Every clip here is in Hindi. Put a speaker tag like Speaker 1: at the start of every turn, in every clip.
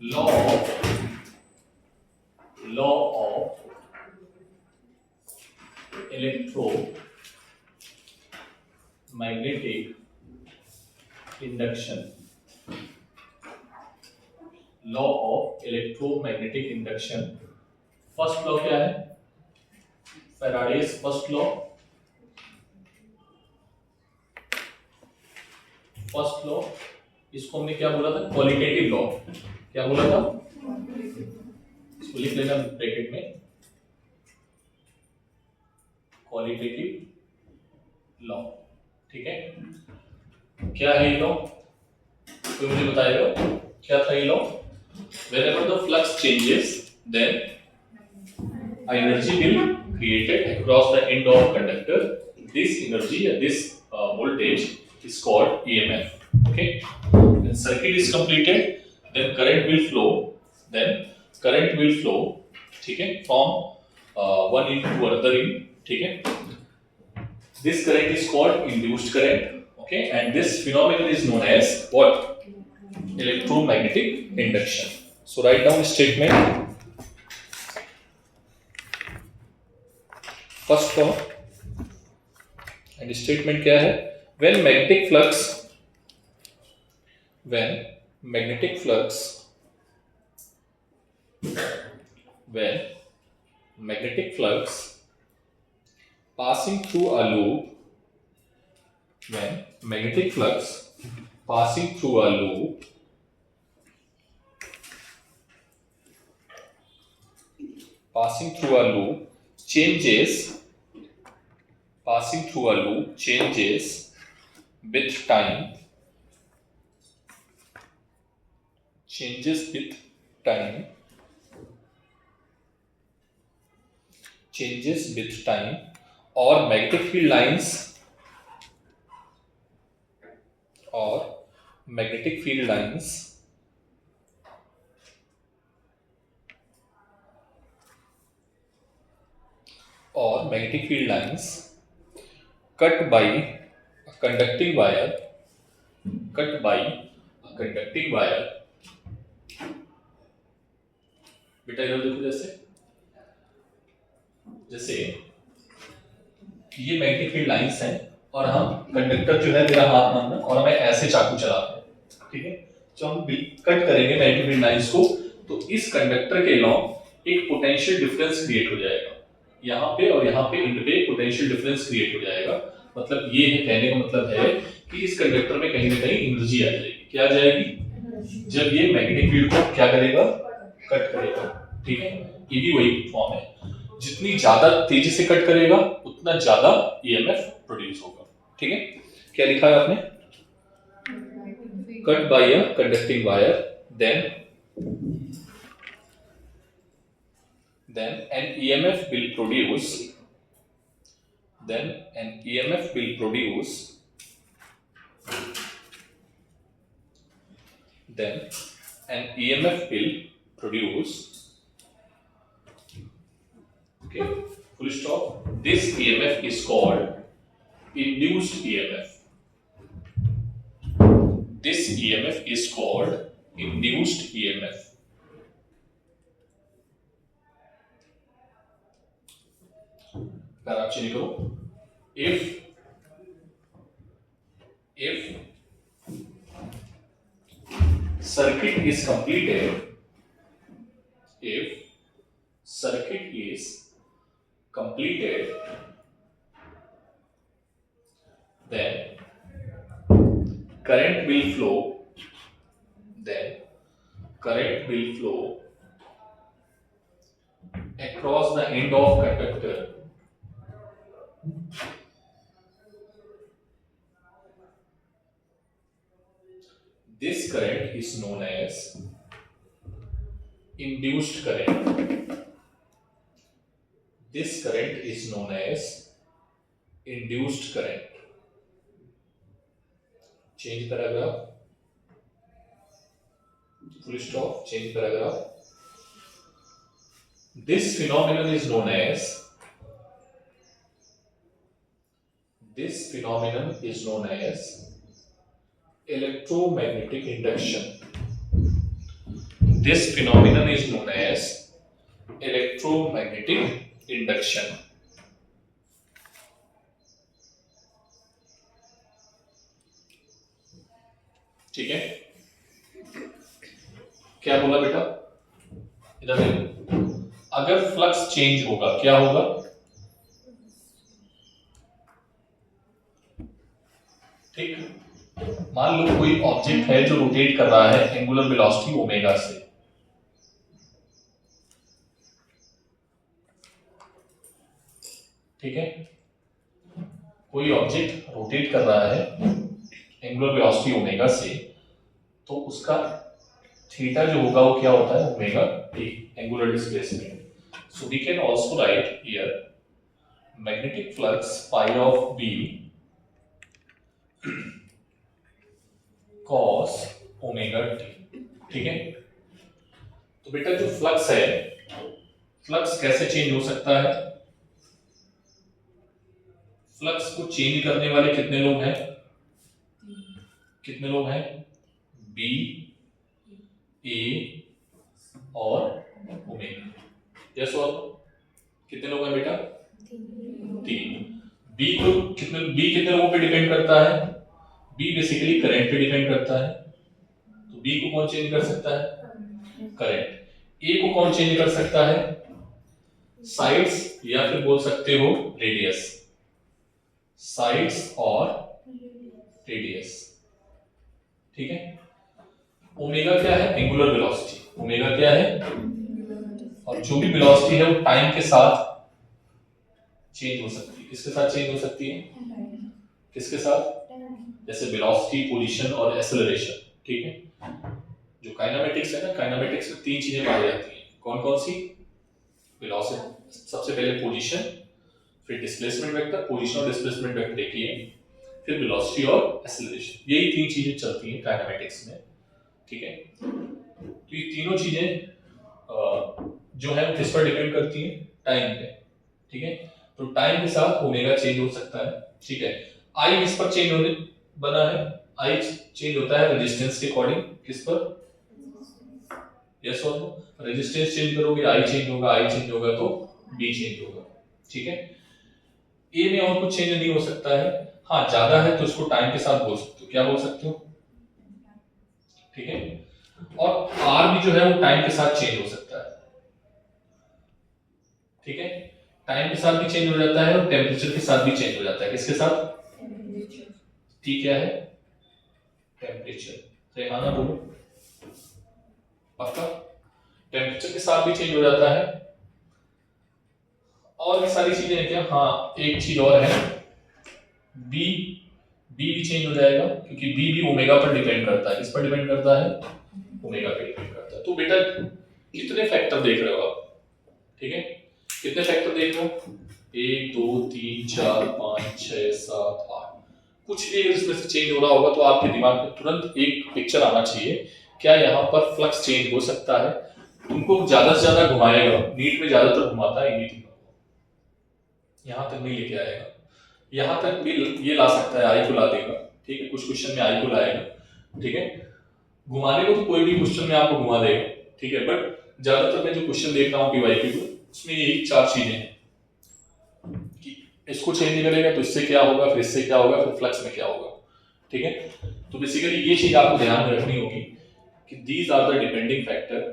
Speaker 1: law of law of electromagnetic induction. Law of electromagnetic induction. First law क्या है? Faraday's first law. First law इसको हमने क्या बोला था? Qualitative law. क्या बोला था? इसको लिख लेना ब्रैकेट में, क्वालिटेटिव लॉ। ठीक है, क्या है ये लॉ? कोई मुझे बताएगा क्या था ये law? Whenever the flux changes, then energy will created across the end of conductor. This energy, this voltage is called EMF. Okay. When circuit is completed, then current will flow. ठीक है, from one end to another end. ठीक है. This current is called induced current. Okay, and this phenomenon is known as what? Electromagnetic induction. So write down statement. First law and statement क्या है? When magnetic flux passing through a loop, when magnetic flux passing through a loop changes with time, or magnetic field lines cut by a conducting wire बेटा इधर देखो, जैसे ये मैग्नेटिक फील्ड लाइंस हैं और हम कंडक्टर जो है मेरा हाथ मानना और हमें ऐसे चाकू चलाते हैं। ठीक है, जो हम कट करेंगे मैग्नेटिक फील्ड लाइंस को, तो इस कंडक्टर के अलोंग एक पोटेंशियल डिफरेंस क्रिएट हो जाएगा। यहाँ पे और यहाँ पे एंड पे पोटेंशियल डिफरेंस क्रिएट हो जाएगा। मतलब ये है, कहने का मतलब है कि इस कंडक्टर में कहीं ना कहीं एनर्जी आ जाएगी। क्या आ जाएगी? जब ये मैग्नेटिक फील्ड को क्या करेगा? कट करेगा। ठीक है, ये भी वही फॉर्म है, जितनी ज्यादा तेजी से कट करेगा उतना ज्यादा ईएमएफ प्रोड्यूस होगा। ठीक है, क्या लिखा है आपने? Cut by a conducting wire, then an EMF will produce then an EMF will produce okay, full stop. This EMF is called induced EMF. This EMF is called induced EMF. आप चेक करो, if circuit is completed, then current will flow across the end of conductor. This current is known as induced current. This current is known as induced current. Change paragraph. Full stop. Change paragraph. This phenomenon is known as electromagnetic induction. This phenomenon is known as electromagnetic induction. ठीक है, क्या बोला बेटा, इधर देखो, अगर फ्लक्स चेंज होगा क्या होगा, ठीक, मान लो कोई ऑब्जेक्ट है जो रोटेट कर रहा है एंगुलर वेलोसिटी ओमेगा से, ठीक है, कोई ऑब्जेक्ट रोटेट कर रहा है एंगुलर वेलोसिटी ओमेगा से, तो उसका थीटा जो होगा वो क्या होता है, omega t, angular displacement. So we can also write here magnetic flux phi of B cos omega t. ठीक है, तो बेटा जो फ्लक्स है, फ्लक्स कैसे चेंज हो सकता है, फ्लक्स को चेंज करने वाले कितने लोग हैं, कितने लोग हैं, बी, ए और ओमेगा, यस और कितने लोग हैं बेटा, तीन। बी को कितने, बी कितने लोगों पे डिपेंड करता है, बी बेसिकली करंट पे डिपेंड करता है, तो बी को कौन चेंज कर सकता है, करंट। ए को कौन चेंज कर सकता है, साइड्स या फिर बोल सकते हो रेडियस, साइड्स और रेडियस। ठीक है, ओमेगा क्या है, एंगुलर वेलोसिटी, ओमेगा क्या है, और जो भी वेलोसिटी है वो टाइम के साथ चेंज हो सकती है, किसके साथ चेंज हो सकती है, किसके साथ, जैसे वेलोसिटी, पोजीशन और एक्सेलरेशन। ठीक है, जो काइनेमेटिक्स है ना, काइनेमेटिक्स में तीन चीजें पाई जाती हैं, कौन कौन सी, वेलोसिटी, सबसे पहले पोजीशन, फिर डिस्प्लेसमेंट वेक्टर, पोजीशन और डिस्प्लेसमेंट वेक्टर देखिए, फिर वेलोसिटी और एक्सेलरेशन, यही तीन चीजें चलती हैं काइनेमेटिक्स में। ठीक है, तो ये तीनों चीजें जो है किस पर डिपेंड करती हैं, टाइम पे। ठीक है, तो टाइम के साथ ओमेगा चेंज हो सकता है। ठीक है, आई किस पर चेंज होने बना है, आई चेंज होता है रेजिस्टेंस के अकॉर्डिंग, किस पर, यस और नो, रेजिस्टेंस चेंज करोगे आई चेंज होगा, आई चेंज होगा तो बी चेंज होगा। ठीक है, ए में और कुछ चेंज नहीं हो सकता है, हाँ ज्यादा है तो उसको टाइम के साथ बोल सकते हो, क्या बोल सकते हो, ठीक है, और आर भी जो है वो टाइम के साथ चेंज हो सकता है। ठीक है, टाइम के साथ भी चेंज हो जाता है और टेम्परेचर के साथ भी चेंज हो जाता है, किसके साथ, टी क्या है, टेम्परेचर। रेहाना बोलो, पक्का, टेम्परेचर के साथ भी चेंज हो जाता है, और भी सारी चीजें हैं क्या, हाँ एक चीज और है, बी, बी भी चेंज हो जाएगा क्योंकि बी भी ओमेगा पर डिपेंड करता है, किस पर डिपेंड करता है, ओमेगा पे डिपेंड करता है। तो बेटा कितने फैक्टर देख रहे हो आप, ठीक है, कितने फैक्टर देख रहे हो, 1 2 3 4 5 6 7 8, कुछ भी इसमें से चेंज हो रहा होगा तो आपके दिमाग में तुरंत एक पिक्चर आना चाहिए, क्या यहाँ पर फ्लक्स चेंज हो सकता है। तुमको ज्यादा से ज्यादा घुमाएगा, नीट में ज्यादातर घुमाता है इन्हीं तीनों को, यहाँ तक नहीं लेके आएगा, यहाँ तक भी ये ला सकता है, आई को ला देगा। ठीक है, कुछ क्वेश्चन में आई को लाएगा, ठीक है, घुमाने को तो कोई भी क्वेश्चन में आपको घुमा देगा। ठीक है, बट ज्यादातर मैं जो क्वेश्चन देख रहा हूँ पीवाईक्यू को, उसमें यही चार चीजें हैं कि इसको चेंज करेगा तो इससे क्या होगा, फिर इससे क्या होगा, फिर फ्लक्स में क्या होगा। ठीक है, तो बेसिकली ये चीज आपको ध्यान में रखनी होगी कि these are the depending factor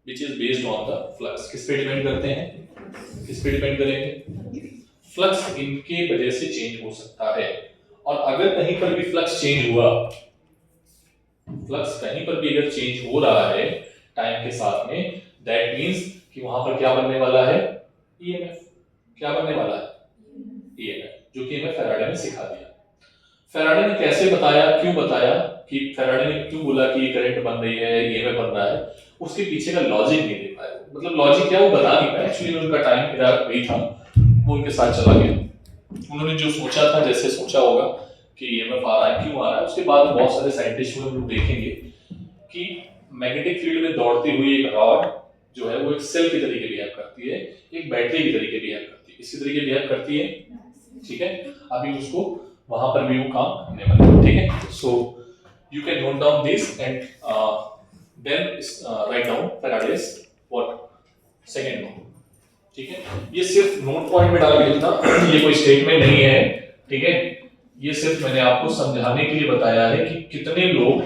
Speaker 1: which is based on the flux. किस पे डिपेंड करते हैं, किस पे डिपेंड करेंगे, फ्लक्स इनके वजह से चेंज हो सकता है। और अगर कहीं पर भी फ्लक्स चेंज हुआ, फ्लक्स कहीं पर भी अगर चेंज हो रहा है टाइम के साथ में, दैट मींस कि वहां पर क्या बनने वाला है, ईएमएफ। क्या बनने वाला है, ईएमएफ, जो कि हमें फैराडे ने सिखा दिया। फैराडे ने कैसे बताया, क्यों बताया, कि फैराडे ने क्यों बोला कि ये करंट बन रही है, ईएमएफ बन रहा है, उसके पीछे का लॉजिक नहीं दे पाया, मतलब लॉजिक क्या वो बता नहीं पाया। एक्चुअली उनका टाइम मेरा वही था, वो उनके साथ चला गया। उन्होंने जो सोचा था, जैसे सोचा होगा कि ईएमएफ आ रहा है, क्यों आ रहा है, उसके बाद में बहुत सारे साइंटिस्ट हुए, लोग देखेंगे कि मैग्नेटिक फील्ड में दौड़ती हुई एक रॉड जो है वो एक सेल की तरीके बिहेव करती है, एक बैटरी की तरीके बिहेव करती है, इसी तरीके बिहेव करती है। ठीक है, अभी उसको वहां पर भी वो काम करने वाला है। ठीक है, so you can note down this and then write down Faraday's what second law. ठीक है, ये सिर्फ नोट पॉइंट में डाल के लिखना, ये कोई स्टेटमेंट नहीं है। ठीक है, ये सिर्फ मैंने आपको समझाने के लिए बताया है कि कितने लोग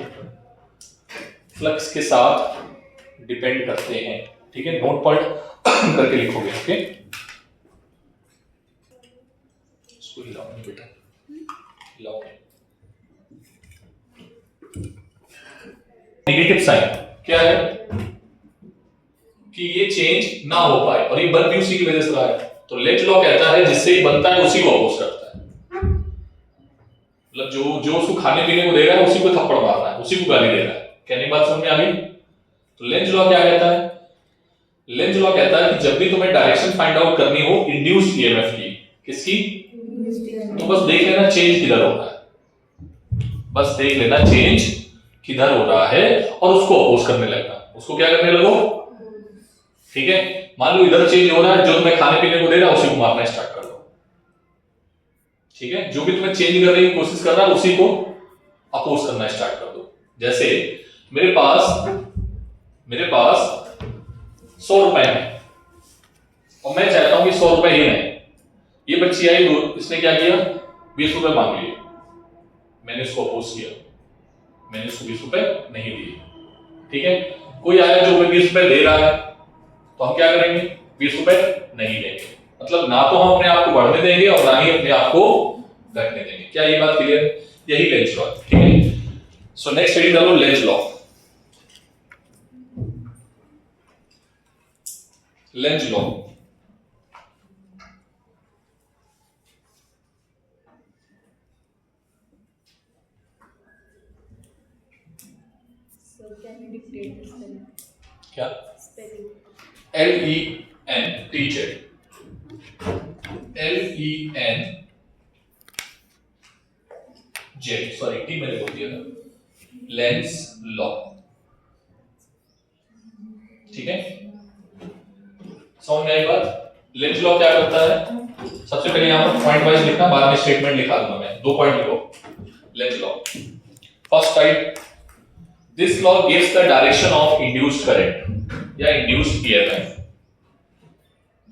Speaker 1: फ्लक्स के साथ डिपेंड करते हैं। ठीक है, नोट पॉइंट करके लिखोगे। ओके, इसको हिलाओ बेटा, हिलाओ। नेगेटिव साइन क्या है कि ये चेंज ना हो पाए, और ये बन भी उसी की वजह से रहा है। तो लेंज लॉ कहता है जिससे ही बनता है उसी को अपोज करता है। मतलब जो उसको खाने पीने को दे रहा है उसी को थप्पड़ मार रहा है, उसी को गाली दे रहा है। कहने की बात समझ में आ गई? तो लेंज लॉ क्या कहता है? लेंज लॉ कहता है कि जब भी तुम्हें डायरेक्शन फाइंड आउट करनी हो इंड्यूस्ड ईएमएफ की, किसकी? तो बस देख लेना चेंज किधर हो रहा है, बस देख लेना चेंज किधर हो रहा है और उसको अपोज करने लगना। उसको क्या करने लगो? ठीक है, मान लो इधर चेंज हो रहा है, जो तुम्हें खाने पीने को दे रहा है उसी को मारना स्टार्ट कर दो। ठीक है, जो भी तुम्हें चेंज करने की कोशिश कर रहा है उसी को अपोज करना स्टार्ट कर दो। जैसे मेरे पास 100 रुपए है और मैं चाहता हूं कि 100 रुपए ही नहीं। ये बच्ची आई, इसने क्या किया? 20 रुपए मांग लिए, मैंने इसको अपोज किया, मैंने इसको 20 रुपए नहीं दिए। ठीक है, कोई आया जो 20 रुपए दे रहा है, तो हम क्या करेंगे? 20 रुपए नहीं लेंगे। मतलब ना तो हम अपने आप को बढ़ने देंगे और ना ही अपने आप को घटने देंगे। क्या ये बात क्लियर है? यही लेंज लॉ। ठीक है, सो नेक्स्ट स्टडी डालो लेंज लॉ। लेंज लॉ क्या? LEN teacher, LEN Z, sorry T मैंने बोल दिया था। Lenz law. ठीक है, समझ में आई बात? लेंज लॉ क्या करता है? सबसे पहले यहां पर पॉइंट वाइज लिखना, बाद में स्टेटमेंट लिखा दूंगा मैं। 2 पॉइंट लिखो। Lenz law first type, this law gives the direction of induced current या induced EMF.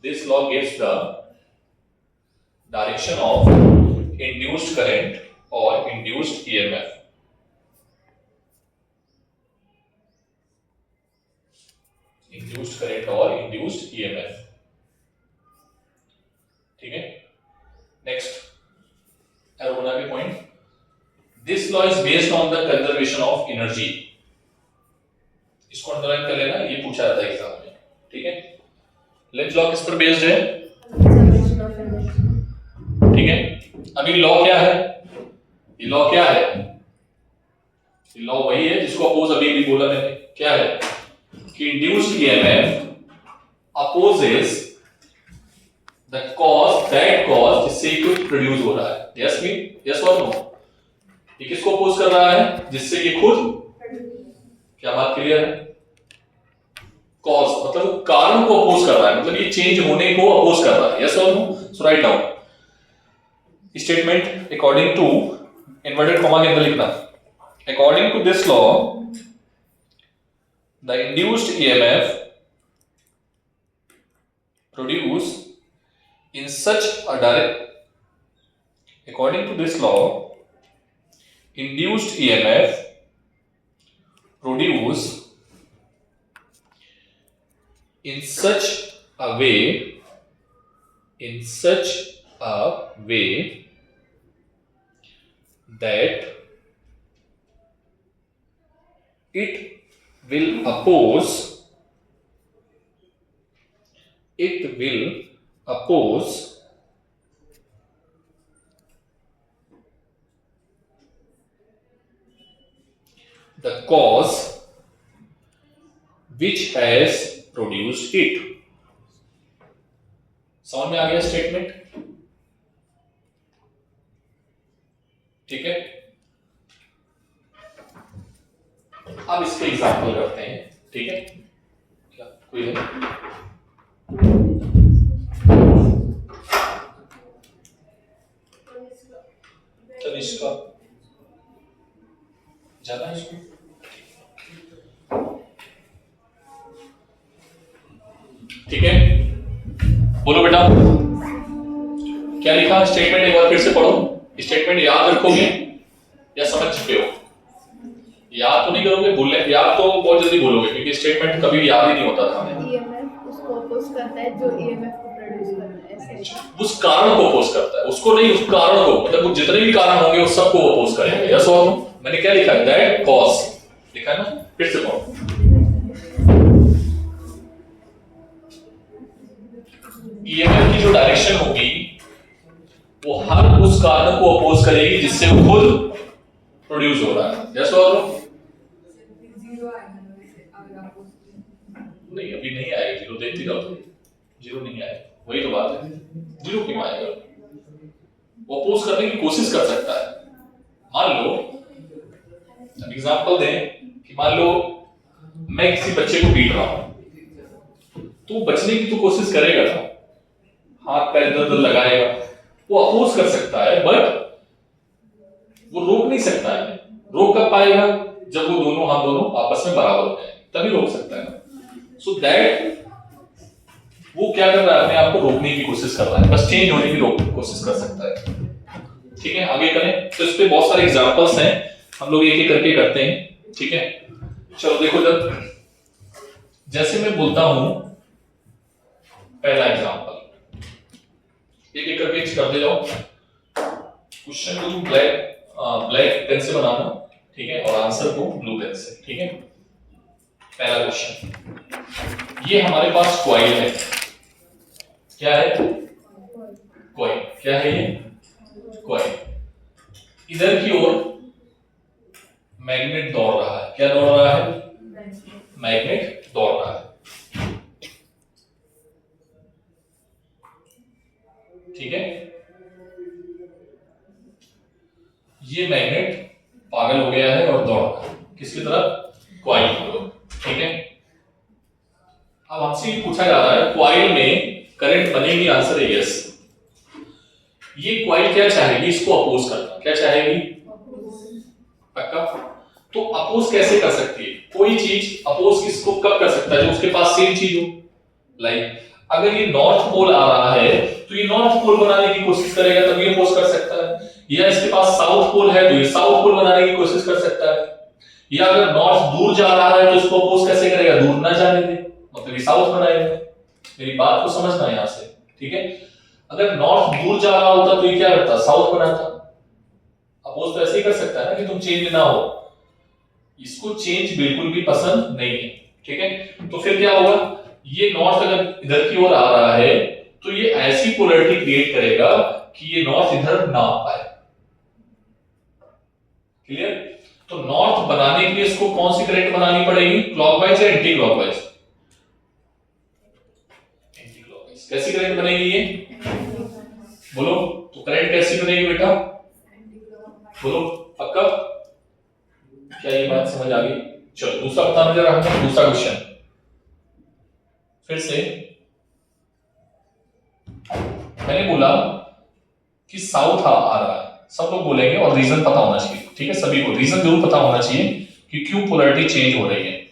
Speaker 1: This law gives the direction of induced current और इंड्यूस्ड ईएमएफ। इंड्यूस्ड करंट और इंड्यूस्ड ईएमएफ। ठीक है, नेक्स्ट एरोना के point, this law is based on the conservation of energy. इसको अंडरलाइन कर लेना, ये पूछा जाता है एग्जाम में। ठीक है, लेंज लॉ किस पर बेस्ड है? ठीक है, अभी लॉ क्या है? ये लॉ क्या है? ये लॉ वही है जिसको अपोज अभी भी बोला मैंने। क्या है कि induced EMF opposes the cause, that cause जिससे कुछ प्रोड्यूस हो रहा है। यस मीन यस और नो? ये किसको अपोज कर रहा है? जिससे ये खुद। क्या बात क्लियर है? कॉज मतलब कारण को अपोज कर रहा है, मतलब ये चेंज होने को अपोज कर रहा है। यस और no? So write down statement according to, inverted comma के अंदर लिखना, according to this law the induced EMF produce in such a direct, according to this law induced EMF produce in such a way that it will oppose the cause which has produced it। समझ में आ गया स्टेटमेंट? ठीक है, अब इसके एग्जाम्पल करते हैं। ठीक है, क्या कोई है? तनिष्का जाना है इसको। ठीक है, बोलो बेटा क्या लिखा स्टेटमेंट, एक बार फिर से पढ़ो। स्टेटमेंट याद रखोगे या समझ चुके हो? याद तो नहीं करोगे, भूल याद तो बहुत जल्दी भूलोगे क्योंकि स्टेटमेंट कभी याद ही नहीं होता था हमें।
Speaker 2: ईएमएफ उसको अपोज करता है जो ईएमएफ को प्रोड्यूस करता है, ऐसे
Speaker 1: उस कारण को अपोज करता है, उसको नहीं, उस कारण को, मतलब जितने भी कारण होंगे उस सबको अपोज करेंगे। यस और नो? मैंने क्या लिखा है, दैट कॉज लिखा है ना, फिर से पढ़ो। ईएमएफ की जो डायरेक्शन होगी वो हर उस कारण को अपोज करेगी जिससे वो खुद प्रोड्यूस हो रहा है। यस और नो? नहीं अभी नहीं आएगा जीरो, देखते जाओ, जीरो नहीं आएगा, वही तो बात है, जीरो क्यों आएगा? वो अपोज करने की कोशिश कर सकता है। मान लो एग्जांपल दें कि मान लो मैं किसी बच्चे को पीट रहा हूं, तो बचने की तो कोशिश करेगा ना, हाथ पैर इधर उधर लगाएगा, वो अपोज कर सकता है बट वो रोक नहीं सकता है। रोक कब पाएगा? जब वो दोनों हाथ दोनों आपस में बराबर हो जाए, तभी रोक सकता है ना। सो दैट वो क्या कर रहा है, अपने आप को रोकने की कोशिश कर रहा है, बस चेंज होने की कोशिश कर सकता है। ठीक है, आगे करें तो इस पे बहुत सारे एग्जांपल्स हैं, हम लोग एक एक करके करते हैं। ठीक है, चलो देखो, जब जैसे मैं बोलता हूं पहला एग्जांपल, एक एक करके करते जाओ। क्वेश्चन को तुम ब्लैक पेन से बनाना, ठीक है, और आंसर को ब्लू पेन से। ठीक है, पहला क्वेश्चन, ये हमारे पास कॉइल है, क्या है? कॉइल। क्या है ये? कॉइल। इधर की ओर मैग्नेट दौड़ रहा है, क्या दौड़ रहा है? मैग्नेट दौड़ रहा है। ठीक है, ये मैग्नेट पागल हो गया है और दौड़ रहा है किसकी तरफ? कॉइल की ओर। ठीक है, अब हमसे पूछा जा रहा है कॉइल में करंट बनेगी, आंसर है यस। ये कॉइल क्या चाहेगी? इसको अपोज करना। क्या चाहेगी? पक्का? तो अपोज कैसे कर सकती है? कोई चीज अपोज किसको कब कर सकता है? जो उसके पास सेम चीज हो। लाइक अगर ये नॉर्थ पोल आ रहा है तो ये नॉर्थ पोल बनाने की कोशिश करेगा, तब ये अपोज कर सकता है। या इसके पास साउथ पोल है तो ये साउथ पोल बनाने की कोशिश कर सकता है। या अगर नॉर्थ दूर जा रहा है तो इसको अपोज कैसे करेगा? दूर ना जाने दे, मतलब ये साउथ बनाएगा। मेरी बात को समझना है यहां से। ठीक है, अगर नॉर्थ दूर जा रहा होता तो ये क्या करता? साउथ बनाता। अपोज तो ऐसे ही कर सकता है ना कि तुम चेंज ना हो। इसको चेंज बिल्कुल भी पसंद नहीं है। ठीक है, तो फिर क्या होगा? ये नॉर्थ अगर इधर की ओर आ रहा है तो ये ऐसी पोलैरिटी क्रिएट करेगा कि ये नॉर्थ इधर ना आ पाए। क्लियर? तो नॉर्थ बनाने के लिए इसको कौन सी करंट बनानी पड़ेगी? क्लॉकवाइज या एंटी क्लॉकवाइज? Anti clockwise. कैसी करंट बनेगी ये? बोलो तो करंट कैसी बनेगी बेटा? बोलो पक्का? क्या ये बात समझ आ गई? चलो दूसरा बताना जरा हमें, दूसरा क्वेश्चन फिर से। मैंने बोला कि साउथ आ रहा है, सब लोग बोलेंगे और रीजन पता होना चाहिए। ठीक है, सभी को रीजन जरूर पता होना चाहिए कि क्यों पोलैरिटी चेंज हो रही है।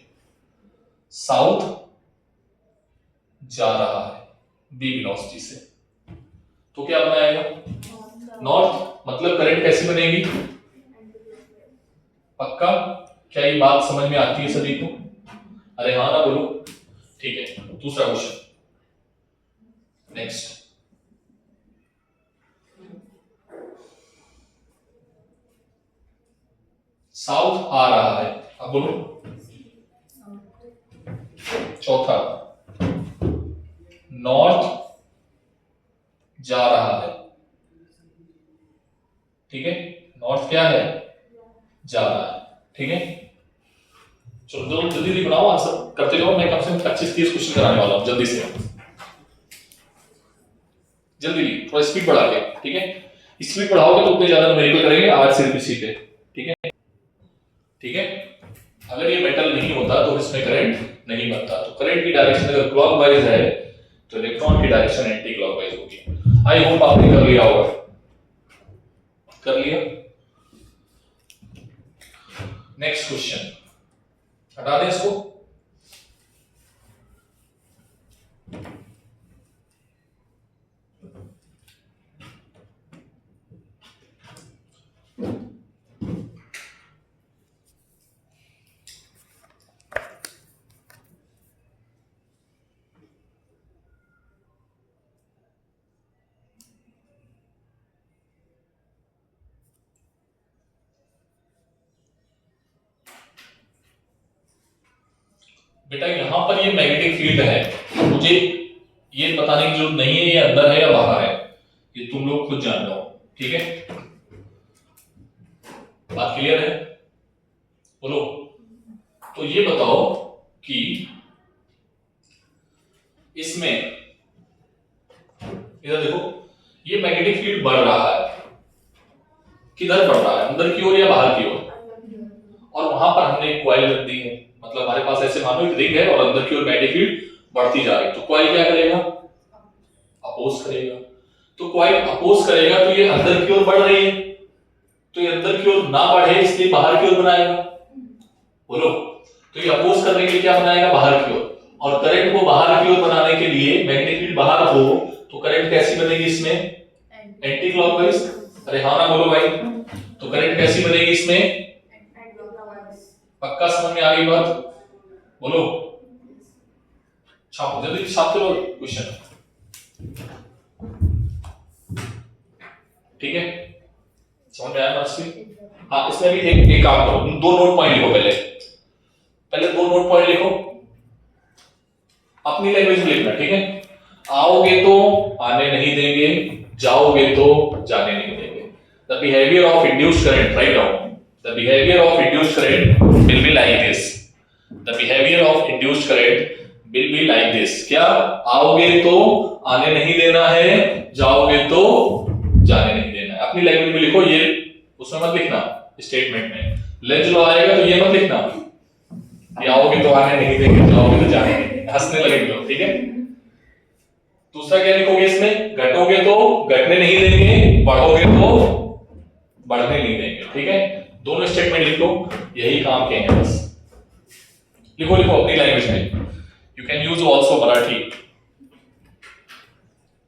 Speaker 1: साउथ जा रहा है बी वेलोसिटी से, तो क्या बनाएगा? नॉर्थ। मतलब करंट कैसी बनेगी? पक्का? क्या ये बात समझ में आती है सभी को? अरे हाँ ना बोलो। ठीक है, दूसरा क्वेश्चन नेक्स्ट। साउथ आ रहा है, अब बोलो। चौथा, नॉर्थ जा रहा है। ठीक है, नॉर्थ क्या है? जा रहा है। ठीक है, चलो जल्दी जल्दी बनाओ, आंसर करते जाओ। मैं कम से कम 25-30 क्वेश्चन कराने वाला हूं, जल्दी से जल्दी, थोड़ा स्पीड बढ़ा के। ठीक है, स्पीड बढ़ाओगे तो उतने ज्यादा न्यूमेरिकल करेंगे आज सिर्फ इसी पे। ठीक है, ठीक है। अगर ये मेटल नहीं होता तो इसमें करंट नहीं बनता। तो करंट की डायरेक्शन अगर क्लॉकवाइज है तो इलेक्ट्रॉन की डायरेक्शन एंटी क्लॉकवाइज होगी। आई होप आपने कर लिया होगा। कर लिया? नेक्स्ट क्वेश्चन, हटा दें इसको। बेटा यहां पर ये मैग्नेटिक फील्ड है, तो मुझे ये बताने की जरूरत नहीं है ये अंदर है या बाहर है, ये तुम लोग खुद जान लो। ठीक है, बात क्लियर है? बोलो। तो ये बताओ कि इसमें इधर देखो, ये मैग्नेटिक फील्ड बढ़ रहा है, किधर बढ़ रहा है, अंदर की ओर या बाहर की ओर? और वहां पर हमने एक कॉइल रख दी है, मतलब हमारे पास ऐसे मानो एक रिंग है और अंदर की ओर मैग्नेटिक फील्ड बढ़ती जा रही है, तो कॉइल क्या करेगा? अपोज करेगा। तो कॉइल अपोज करेगा तो ये अंदर की ओर बढ़ रही है, तो ये अंदर की ओर ना बढ़े इसलिए बाहर की ओर बनाएगा। बोलो। तो ये अपोज करने के लिए क्या बनाएगा? बाहर की ओर। और करंट को बाहर की ओर बनाने के लिए मैग्नेटिक फील्ड बाहर हो तो करंट कैसी बनेगी इसमें? Anti clockwise. अरे हाँ ना बोलो भाई। तो करंट कैसी बनेगी इसमें? पक्का समझ में आ गई बात? बोलो। छापो जल्दी, छापते रहो क्वेश्चन। ठीक है, समझ में आया ना? हाँ, इसमें भी एक काम करो, दो नोट पॉइंट लिखो। पहले दो नोट पॉइंट लिखो, अपनी लैंग्वेज में लिखना। ठीक है, आओगे तो आने नहीं देंगे, जाओगे तो जाने नहीं देंगे। The behaviour of induced current, write down, the behaviour of induced current will be like this. The behaviour of induced current will be like this. क्या? आओगे तो आने नहीं देना है, जाओगे तो जाने नहीं देना है। अपनी लैंग्वेज में लिखो, ये उसमें मत लिखना स्टेटमेंट में। लेंज लॉ आएगा तो ये मत लिखना कि आओगे तो आने नहीं देंगे, जाओगे तो जाने नहीं देंगे, हंसने लगेंगे लोग। ठीक है, दूसरा क्या लिखोगे इसमें? घटोगे तो घटने नहीं देंगे, बढ़ोगे तो बढ़ने नहीं देंगे। ठीक है, दोनों स्टेटमेंट लिखो, यही काम के हैं बस। लिखो लिखो अपनी लैंग्वेज में। You can use also Marathi.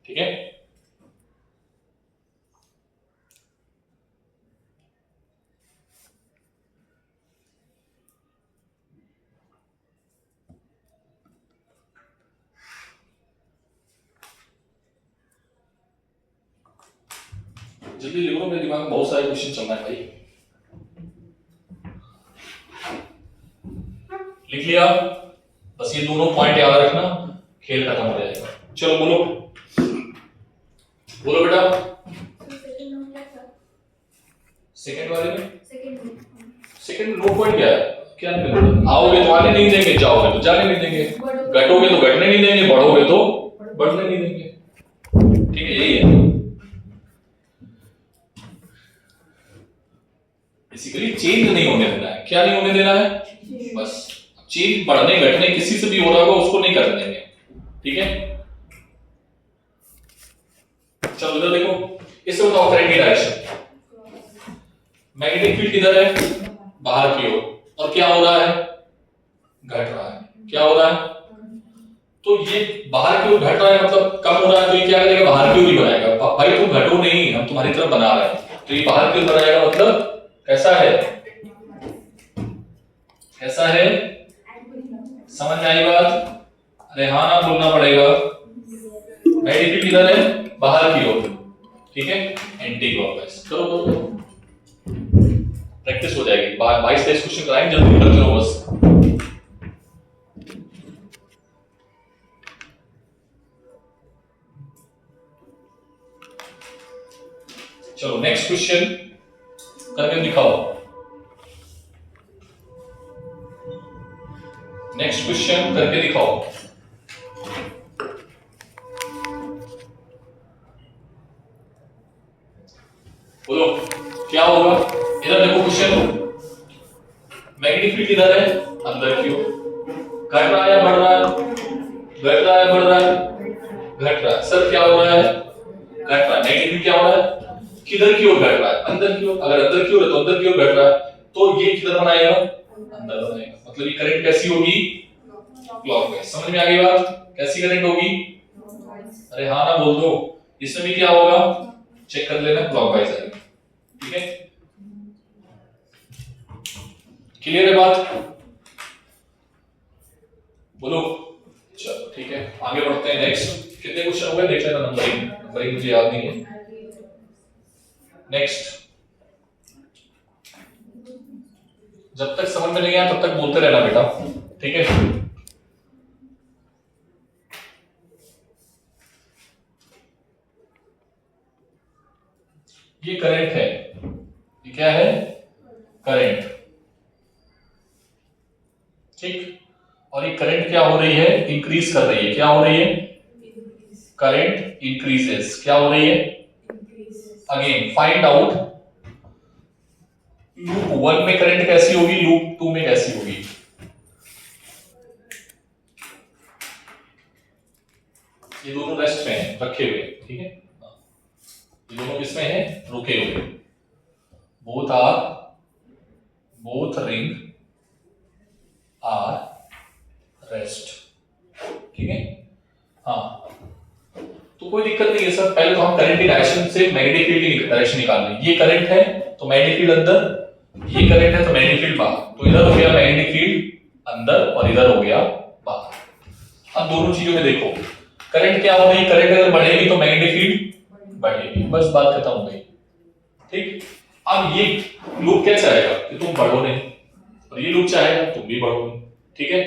Speaker 1: ठीक है, जल्दी लिखो, मेरे दिमाग में बहुत सारे क्वेश्चन चल रहे हैं भाई। लिख लिया? बस ये दोनों पॉइंट याद रखना, खेल खत्म हो जाएगा। चलो बोलो, बोलो बेटा। सेकंड वाले में सेकंड नोट पॉइंट क्या है? क्या है? आओगे तो आने नहीं देंगे, जाओगे तो जाने नहीं देंगे, घटोगे तो घटने नहीं देंगे, बढ़ोगे तो बढ़ने नहीं देंगे। ठीक है, यही है बेसिकली। चेंज नहीं होने देना है। क्या नहीं होने देना है? बस चेंज बढ़ने घटने किसी से भी हो रहा होगा उसको नहीं करने देंगे। ठीक है, चलो इधर देखो, इससे बताओ करंट की डायरेक्शन। मैग्नेटिक फील्ड किधर है? बाहर की ओर। और क्या हो रहा है? घट रहा है। क्या हो रहा है? तो ये बाहर की ओर घट रहा है, मतलब कम हो रहा है, तो ये क्या करेगा? बाहर की ओर ही बनाएगा। भाई तुम घटो नहीं, हम तुम्हारी तरफ बना रहे हैं, तो ये बाहर की ओर बनाएगा। मतलब कैसा है? कैसा है? समझ में आई बात? अरे हाँ ना बोलना पड़ेगा। मैग्नेटिक फील्ड किधर है? बाहर की ओर। ठीक है, एंटी क्लॉकवाइज। करो करो, प्रैक्टिस हो जाएगी। 22-23 क्वेश्चन कराएंगे, जल्दी करते रहो बस। चलो नेक्स्ट क्वेश्चन करके दिखाओ। नेक्स्ट क्वेश्चन करके दिखाओ। बोलो क्या होगा? इधर देखो क्वेश्चन, मैग्नेटिक फील्ड किधर है? अंदर की ओर। घट रहा है या बढ़ रहा है? घट रहा है, बढ़ रहा है? घट रहा है। सर क्या हो रहा है? घट रहा है। मैग्नेटिक फील्ड क्या हो रहा है? किधर की ओर घट रहा है? अंदर की ओर। अगर अंदर की ओर है तो अंदर की ओर घट रहा है, तो ये किधर बनाएगा? अंदर बनाएगा। मतलब ये करंट कैसी होगी? क्लॉकवाइज। समझ में आ गई बात? कैसी करंट होगी? अरे हाँ ना बोल दो। इसमें भी क्या होगा? चेक कर लेना, क्लॉकवाइज आएगी। ठीक है, क्लियर है बात? बोलो। चलो ठीक है, आगे बढ़ते हैं। नेक्स्ट कितने क्वेश्चन हो गए देख लेना। नंबरिंग मुझे याद नहीं है। नेक्स्ट, जब तक समझ में नहीं आया तब तक बोलते रहना बेटा। ठीक है, ये करंट है, ये क्या है, करंट, ठीक। और ये करंट क्या हो रही है, इंक्रीज कर रही है, क्या हो रही है, करंट इंक्रीजेस, क्या हो रही है, अगेन फाइंड आउट लूप 1 में करंट कैसी होगी, लूप 2 में कैसी होगी। ये दोनों रेस्ट में है, रखे हुए, ठीक है, ये दोनों किसमें है, रुके हुए, बोथ रिंग आर रेस्ट, ठीक है। हाँ, तो कोई दिक्कत नहीं है सर, पहले तो हम करंट की डायरेक्शन से मैग्नेटिक फील्ड की डायरेक्शन निकाल लें। ये करंट है तो मैग्नेटिक फील्ड अंदर, ये करंट है तो मैग्नेटिक फील्ड बाहर, तो इधर हो गया मैग्नेटिक फील्ड अंदर और इधर हो गया बाहर। अब दोनों चीजों में देखो, करंट क्या हो रही है, करंट अगर बढ़ेगी तो मैग्नेटिक फील्ड बढ़ेगी, बस बात खत्म हो गई, ठीक। अब ये लूप क्या चाहेगा कि तुम बढ़ो नहीं, और ये लूप चाहेगा तुम भी बढ़ो नहीं, ठीक है।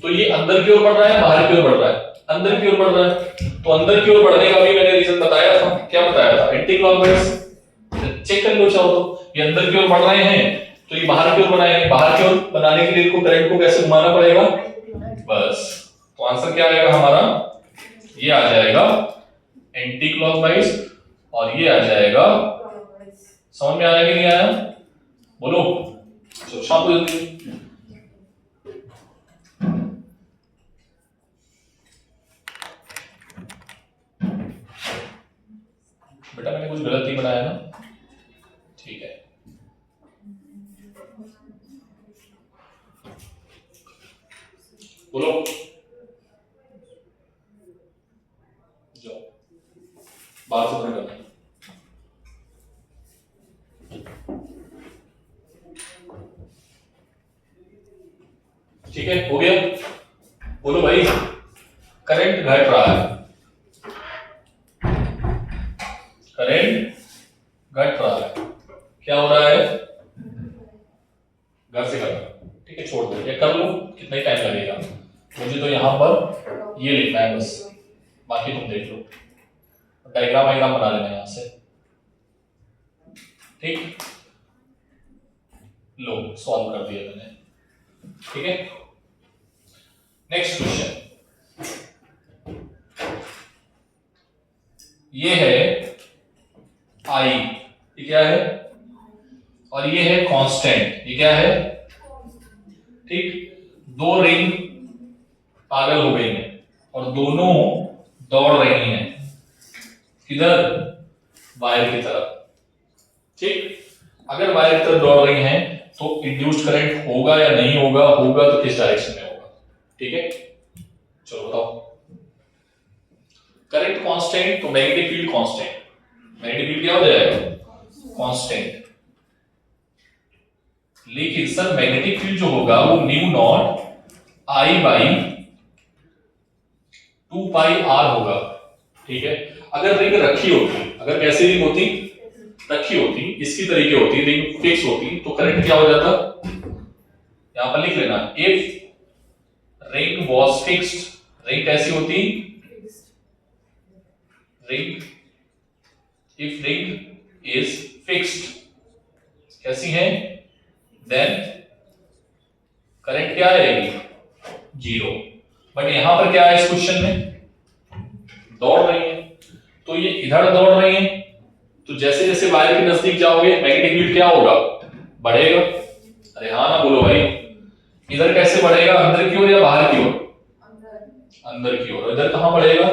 Speaker 1: तो ये अंदर की ओर बढ़ रहा है, बाहर की ओर बढ़ रहा है, अंदर की ओर बढ़ रहा है, तो अंदर की ओर बढ़ने का भी मैंने रीजन बताया था, क्या बताया था, एंटी क्लॉकवाइज। चेक कर लो चाहो तो, ये अंदर की ओर बढ़ रहे हैं तो ये बाहर की ओर बनाएंगे, बाहर की ओर बनाने के लिए इनको करंट को कैसे घुमाना पड़ेगा, बस। तो आंसर क्या आएगा हमारा, ये आ जाएगा एंटी क्लॉकवाइज और ये आ जाएगा, समझ में आया कि नहीं आया, बोलो, शाम को जल्दी। बेटा मैंने कुछ गलत नहीं बनाया ना, ठीक है। बोलो, जाओ बाहर से करना, ठीक है, हो गया। बोलो भाई, करंट घट रहा है, करंट घट रहा है, क्या हो रहा है, घर से करना, ठीक है, छोड़ दो, ये कर लो, कितना ही टाइम लगेगा, मुझे तो यहां पर ये लिखना है बस, बाकी तुम देख लो, डायग्राम वायग्राम बना लेना यहां से, ठीक। लो सॉल्व कर दिया मैंने, ठीक है। नेक्स्ट क्वेश्चन, ये है आई, ये क्या है, और ये है कांस्टेंट, ये क्या है, ठीक। दो रिंग पागल हो गई हैं और दोनों दौड़ रही हैं किधर, वायर की तरफ, ठीक। अगर वायर की तरफ दौड़ रही हैं तो इंड्यूस्ड करंट होगा या नहीं होगा, होगा तो किस डायरेक्शन में होगा, ठीक है। चलो बताओ, करंट कांस्टेंट तो magnetic field constant, magnetic field क्या हो जाएगा, कांस्टेंट। लेकिन सर मैग्नेटिक फील्ड जो होगा वो mu naught I by 2 pi r होगा, ठीक है। अगर रिंग रखी होती, अगर कैसी रिंग होती, रखी होती, इसकी तरीके होती, रिंग फिक्स होती, तो करंट क्या हो जाता, यहां पर लिख लेना, if ring was fixed, ring कैसी होती, ring, if ring is fixed, कैसी है, देन करंट क्या आएगी, 0। बट यहां पर क्या है इस क्वेश्चन में, दौड़ रही है, तो ये इधर दौड़ रही है, तो जैसे जैसे वायर के नजदीक जाओगे मैग्नेटिक फील्ड क्या होगा, बढ़ेगा। अरे हाँ ना बोलो भाई, इधर कैसे बढ़ेगा, अंदर की ओर या बाहर की ओर, अंदर की ओर। इधर कहां बढ़ेगा,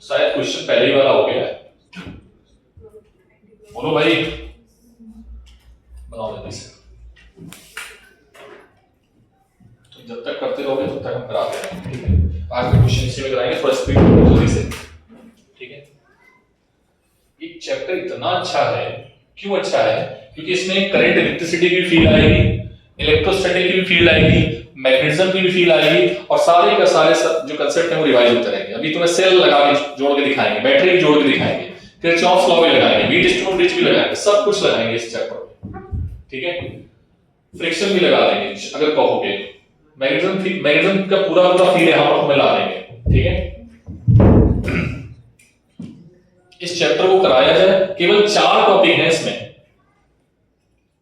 Speaker 1: शायद क्वेश्चन पहले ही वाला हो गया है, बोलो भाई, बनाओ जल्दी से, तो जब तक करते रहोगे तब तक हम कराते रहेंगे, ठीक है। आज का क्वेश्चन इसी में कराएंगे, थोड़ा स्पीड जल्दी से, ठीक है। ये चैप्टर इतना अच्छा है, क्यों अच्छा है, क्योंकि इसमें करंट इलेक्ट्रिसिटी की फील आएगी, इलेक्ट्रोस्टैटिक की भी फील आएगी, मैग्नेटिज्म की भी फील आएगी, और सारे का सारे जो कांसेप्ट है वो रिवाइज होते रहेंगे। अभी तुम्हें सेल लगा के जोड़ के दिखाएंगे, बैटरी भी जोड़ के दिखाएंगे, किरचॉफ्स लॉ भी लगाएंगे, व्हीटस्टोन ब्रिज भी लगाएंगे, सब कुछ लगाएंगे इस चैप्टर में, ठीक है। फ्रिक्शन भी लगा देंगे अगर कहोगे, मैग्नेटिज्म का पूरा फील यहां पर तुम्हें ला देंगे, ठीक है। इस चैप्टर को कराया जाए। केवल 4 टॉपिक हैं इसमें,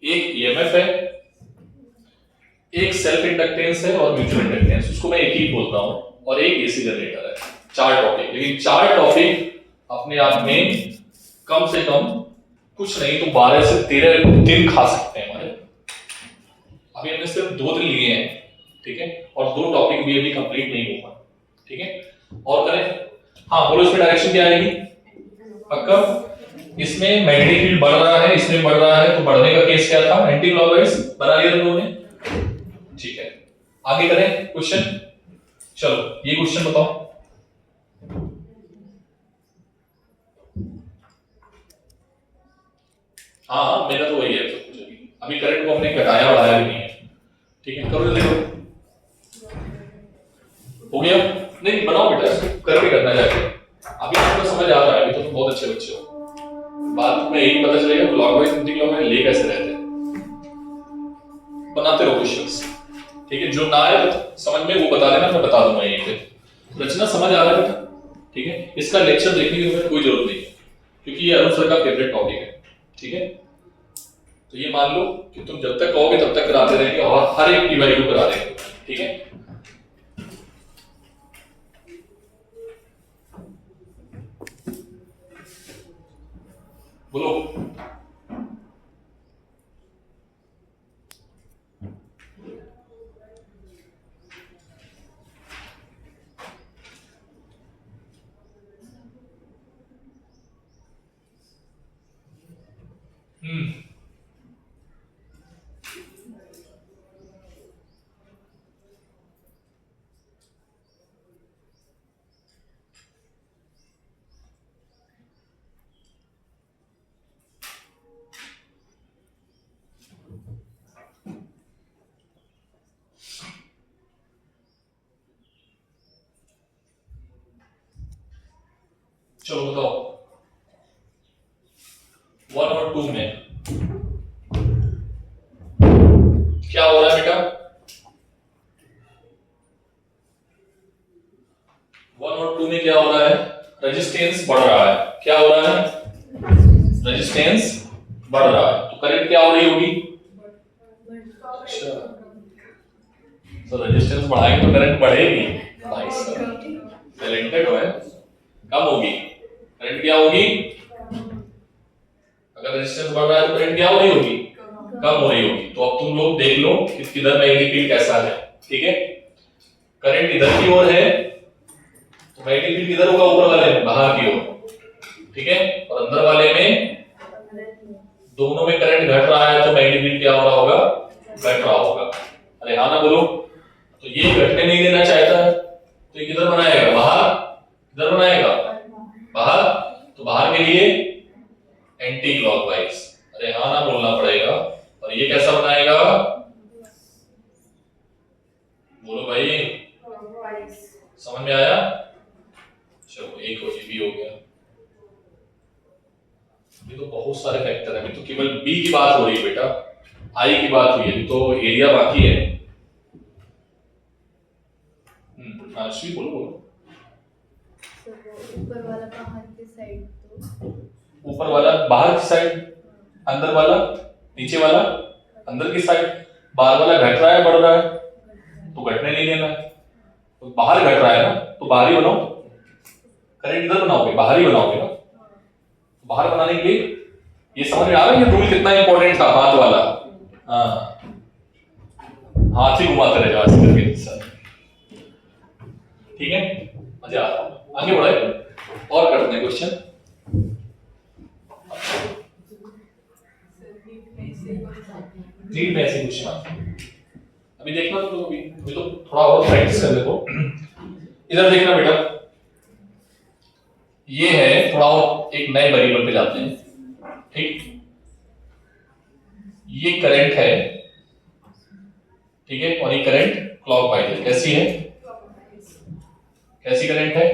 Speaker 1: एक ईएमएफ है, एक सेल्फ इंडक्टेंस है और म्यूचुअल इंडक्टेंस, उसको मैं एक ही बोलता हूं, और एक एसी जनरेटर है। 4 टॉपिक, लेकिन 4 टॉपिक अपने आप में कम से कम कुछ नहीं तो 12 से 13 दिन खा सकते हैं हमारे। अभी हमने सिर्फ 2 दिन लिए हैं, ठीक है, और 2 टॉपिक भी अभी कंप्लीट नहीं हुआ, ठीक है। और करें, हाँ बोलो इसमें डायरेक्शन क्या आएगी? पक्का? इसमें मैग्नेटिक फील्ड बढ़ रहा है, इसमें बढ़ रहा है, तो बढ़ने का केस क्या था? एंटी क्लॉकवाइज बना लिया तुम लोगों ने, ठीक है। आगे करें क्वेश्चन, चलो ये क्वेश्चन बताओ। हाँ मेरा तो वही है सब कुछ। अभी करंट को हमने घटाया बढ़ाया भी नहीं है, ठीक है। करो जल्दी करो, हो गया? नहीं बनाओ बेटा, कर भी करना चाहिए। अभी आपको समझ आ रहा है, अभी तो तुम बहुत अच्छे बच्चे हो। बाद में यही पता चलेगा क्लॉकवाइज एंटी क्लॉकवाइज ले कैसे रहते हैं। बनाते रहो क्वेश्चंस, ठीक है। जो ना आए समझ में वो बता देना, मैं बता दूंगा यहीं पे। रचना समझ आ रहा है बेटा, ठीक है। इसका लेक्चर देखने की तुम्हें कोई जरूरत नहीं है, क्योंकि ये अरुण सर का फेवरेट टॉपिक है, ठीक है। तो ये मान लो कि तुम जब तक कहोगे तब तक कराते रहेंगे और हर एक की वैल्यू करा देंगे, ठीक है। बोलो चलो बताओ 1 और 2 में क्या हो रहा है बेटा? 1 और 2 में क्या हो रहा है? रेजिस्टेंस बढ़ रहा है। क्या हो रहा है? रेजिस्टेंस बढ़ रहा है, तो करंट क्या हो रही होगी? अच्छा, तो रेजिस्टेंस बढ़ाएंगे तो करंट बढ़ेगी। भाई साहब टैलेंटेड हो, कम होगी। करंट क्या होगी? अगर रेजिस्टेंस बढ़ रहा है तो करंट क्या हो रही होगी? कम हो रही होगी। तो अब तुम लोग देख लो कि किधर मैग्नेटिक फील्ड कैसा है, ठीक है। करंट इधर की ओर है तो मैग्नेटिक फील्ड किधर होगा? ऊपर वाले में, बाहर की ओर, ठीक है। और अंदर वाले में, दोनों में करंट घट रहा है तो मैग्नेटिक फील्ड क्या हो रहा होगा? घट रहा होगा। अरे हाँ ना बोलो। तो ये घटने नहीं देना चाहता है तो ये किधर बनाएगा? बाहर। किधर बनाएगा? बाहर। तो बाहर के लिए एंटी क्लॉकवाइज। अरे हाँ ना बोलना पड़ेगा। और ये कैसा बनाएगा? बोलो भाई, समझ में आया? चलो एक हो, ये भी हो गया। ये तो बहुत सारे फैक्टर है, अभी तो केवल बी की बात हो रही है बेटा, आई की बात हुई है, तो एरिया बाकी है। आश्वी बोलो बोलो।
Speaker 2: ऊपर वाला बाहर की साइड, तो
Speaker 1: ऊपर वाला बाहर की साइड, अंदर वाला नीचे वाला अंदर की साइड। बाहर वाला घट रहा है बढ़ रहा है? तो घटने नहीं देना है। तो बाहर घट रहा है ना, तो बाहर ही बनाओ। करंट इधर बनाओगे, बाहर ही बनाओगे ना। बाहर बनाने के लिए ये समझ में आ रहा है ये रूल कितना इंपॉर्टेंट था? हाथ वाला, हाँ, हाथ ही घुमाते रहे आज करके सर, ठीक है। मजा आता है। आगे बढ़े और करते हैं क्वेश्चन। नीट में ऐसे क्वेश्चन अभी देखना तो अभी तो थोड़ा और प्रैक्टिस कर देखो। इधर देखना बेटा, ये है थोड़ा और एक नए वेरिएबल पे जाते हैं, ठीक। ये करंट है, ठीक है, और ये करंट क्लॉकवाइज है। कैसी है? कैसी करंट है?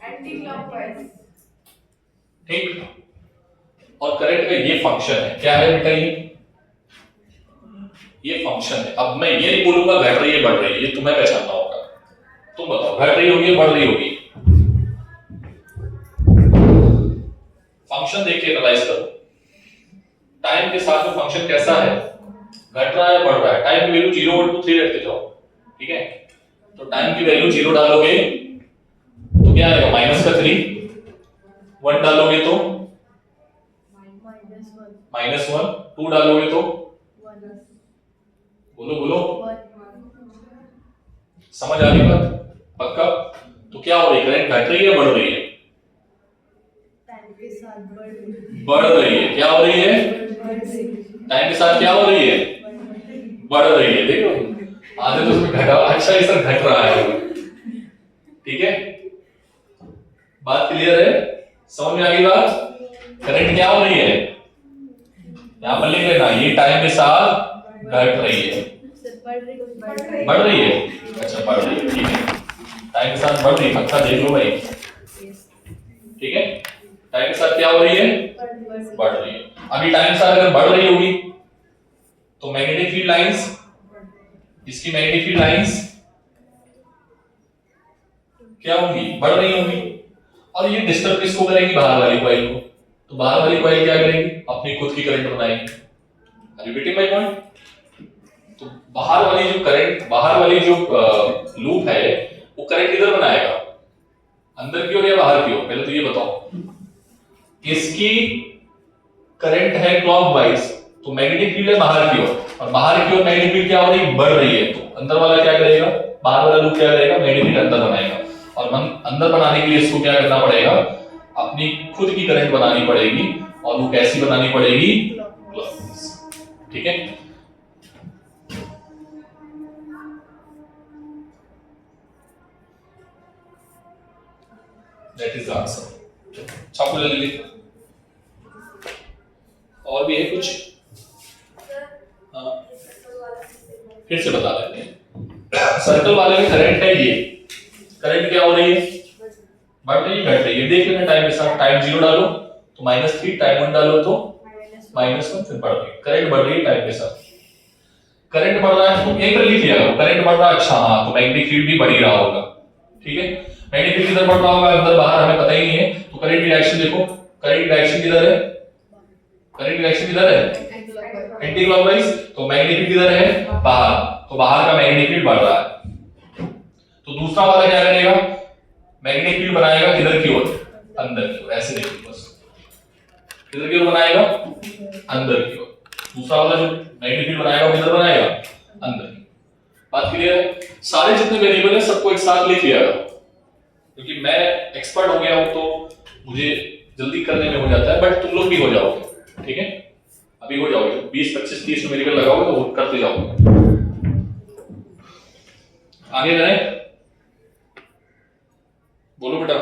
Speaker 2: एंटी क्लॉकवाइज,
Speaker 1: ठीक। और करंट का ये फंक्शन है, क्या है बेटा? ये फंक्शन है। अब मैं ये नहीं बोलूंगा घट रही है बढ़ रही है, ये तुम्हें पहचानना होगा। तुम बताओ घट रही होगी बढ़ रही होगी? फंक्शन देख के एनालाइज करो, टाइम के साथ में फंक्शन कैसा है, घट रहा है बढ़ रहा है। टाइम की वैल्यू 0 1 2 3 रखते जाओ, ठीक है। तो टाइम की वैल्यू 0 डालोगे तो क्या आएगा -3, 1 डालोगे तो -1, 2 डालोगे तो बोलो बोलो, समझ आ रही बात? पक्का? तो क्या हो रही है, करंट घट रही है बढ़ रही है?
Speaker 2: टाइम के साथ बढ़
Speaker 1: बढ़ रही है। क्या हो रही है? टाइम के साथ क्या हो रही है? बढ़ रही है। देखो आधे तो उसमें घटा, अच्छा ये सब घट रहा है, ठीक है। बात क्लियर है? समझ में आ गई बात? करंट क्या हो रही है, यहां पर लिख लेना, ये टाइम के साथ घट रही है, बढ़ रही है। अच्छा बढ़ रही है, ठीक है। टाइम के साथ बढ़ रही है, पक्का देख लो भाई, ठीक है। टाइम के साथ क्या हो रही है? बढ़ रही है। अभी टाइम के साथ अगर बढ़ रही होगी तो मैग्नेटिक फील्ड लाइंस, इसकी मैग्नेटिक फील्ड लाइंस क्या होंगी? बढ़ रही होंगी। और ये डिस्टर्ब किसको करेगी? बाहर वाली कॉइल को। तो बाहर वाली कॉइल क्या करेगी? अपनी खुद की करंट बनाएगी। Repeating my point. तो बाहर वाली जो करंट, बाहर वाली जो लूप है वो करंट किधर बनाएगा? अंदर की ओर या बाहर की ओर? पहले तो ये बताओ। इसकी करंट है क्लॉकवाइज, तो मैग्नेटिक फील्ड है बाहर की ओर, और बाहर की ओर मैग्नेटिक फील्ड क्या हो रही है? बढ़ रही है। तो अंदर वाला क्या करेगा? बाहर वाला लूप क्या करेगा? मैग्नेटिक फील्ड अंदर बनाएगा। और अंदर बनाने के लिए इसको क्या करना पड़ेगा? अपनी खुद की करंट बनानी पड़ेगी। और वो कैसी बनानी पड़ेगी? क्लॉकवाइज, ठीक है। That is the answer. चाकू ले लीजिए। और भी है कुछ? हाँ, फिर से बता देते हैं। सर्कल वाले में करंट है, ये करंट क्या हो रही है? बढ़ रही है घट रही है? देख लेना टाइम के साथ। टाइम 0 डालो तो -3, टाइम 1 डालो तो -1, फिर बढ़ रही है। करंट बढ़ रही है टाइम के साथ। करंट बढ़ रहा है तो यहीं पर लिख लिया करो, करंट बढ़ रहा है। अच्छा हाँ, तो मैग्नेटिक फील्ड भी बढ़ ही रहा होगा, ठीक है। मैग्नेटिक फील्ड किधर बढ़ रहा होगा? अंदर बाहर हमें पता ही नहीं है। तो करंट की डायरेक्शन देखो, करंट की डायरेक्शन किधर है? करंट की डायरेक्शन किधर है? Anti clockwise. तो मैग्नेटिक फील्ड किधर है? बाहर। तो बाहर का मैग्नेटिक फील्ड बढ़ रहा है। तो दूसरा वाला क्या करेगा? मैग्नेटिक फील्ड बनाएगा किधर की ओर? अंदर की ओर। ऐसे देखो बस, किधर की ओर बनाएगा? अंदर की ओर। दूसरा वाला जो मैग्नेटिक फील्ड बनाएगा वो किधर बनाएगा? अंदर की। बात क्लियर है? सारे जितने वेरिएबल है सबको एक साथ लिख लिया करो, क्योंकि मैं एक्सपर्ट हो गया हूं तो मुझे जल्दी करने में हो जाता है, बट तुम लोग भी हो जाओगे, ठीक है। अभी हो जाओगे, 20 25 30 वेरिएबल लगाओगे तो करते जाओगे। आगे बढ़े, बोलो बेटा।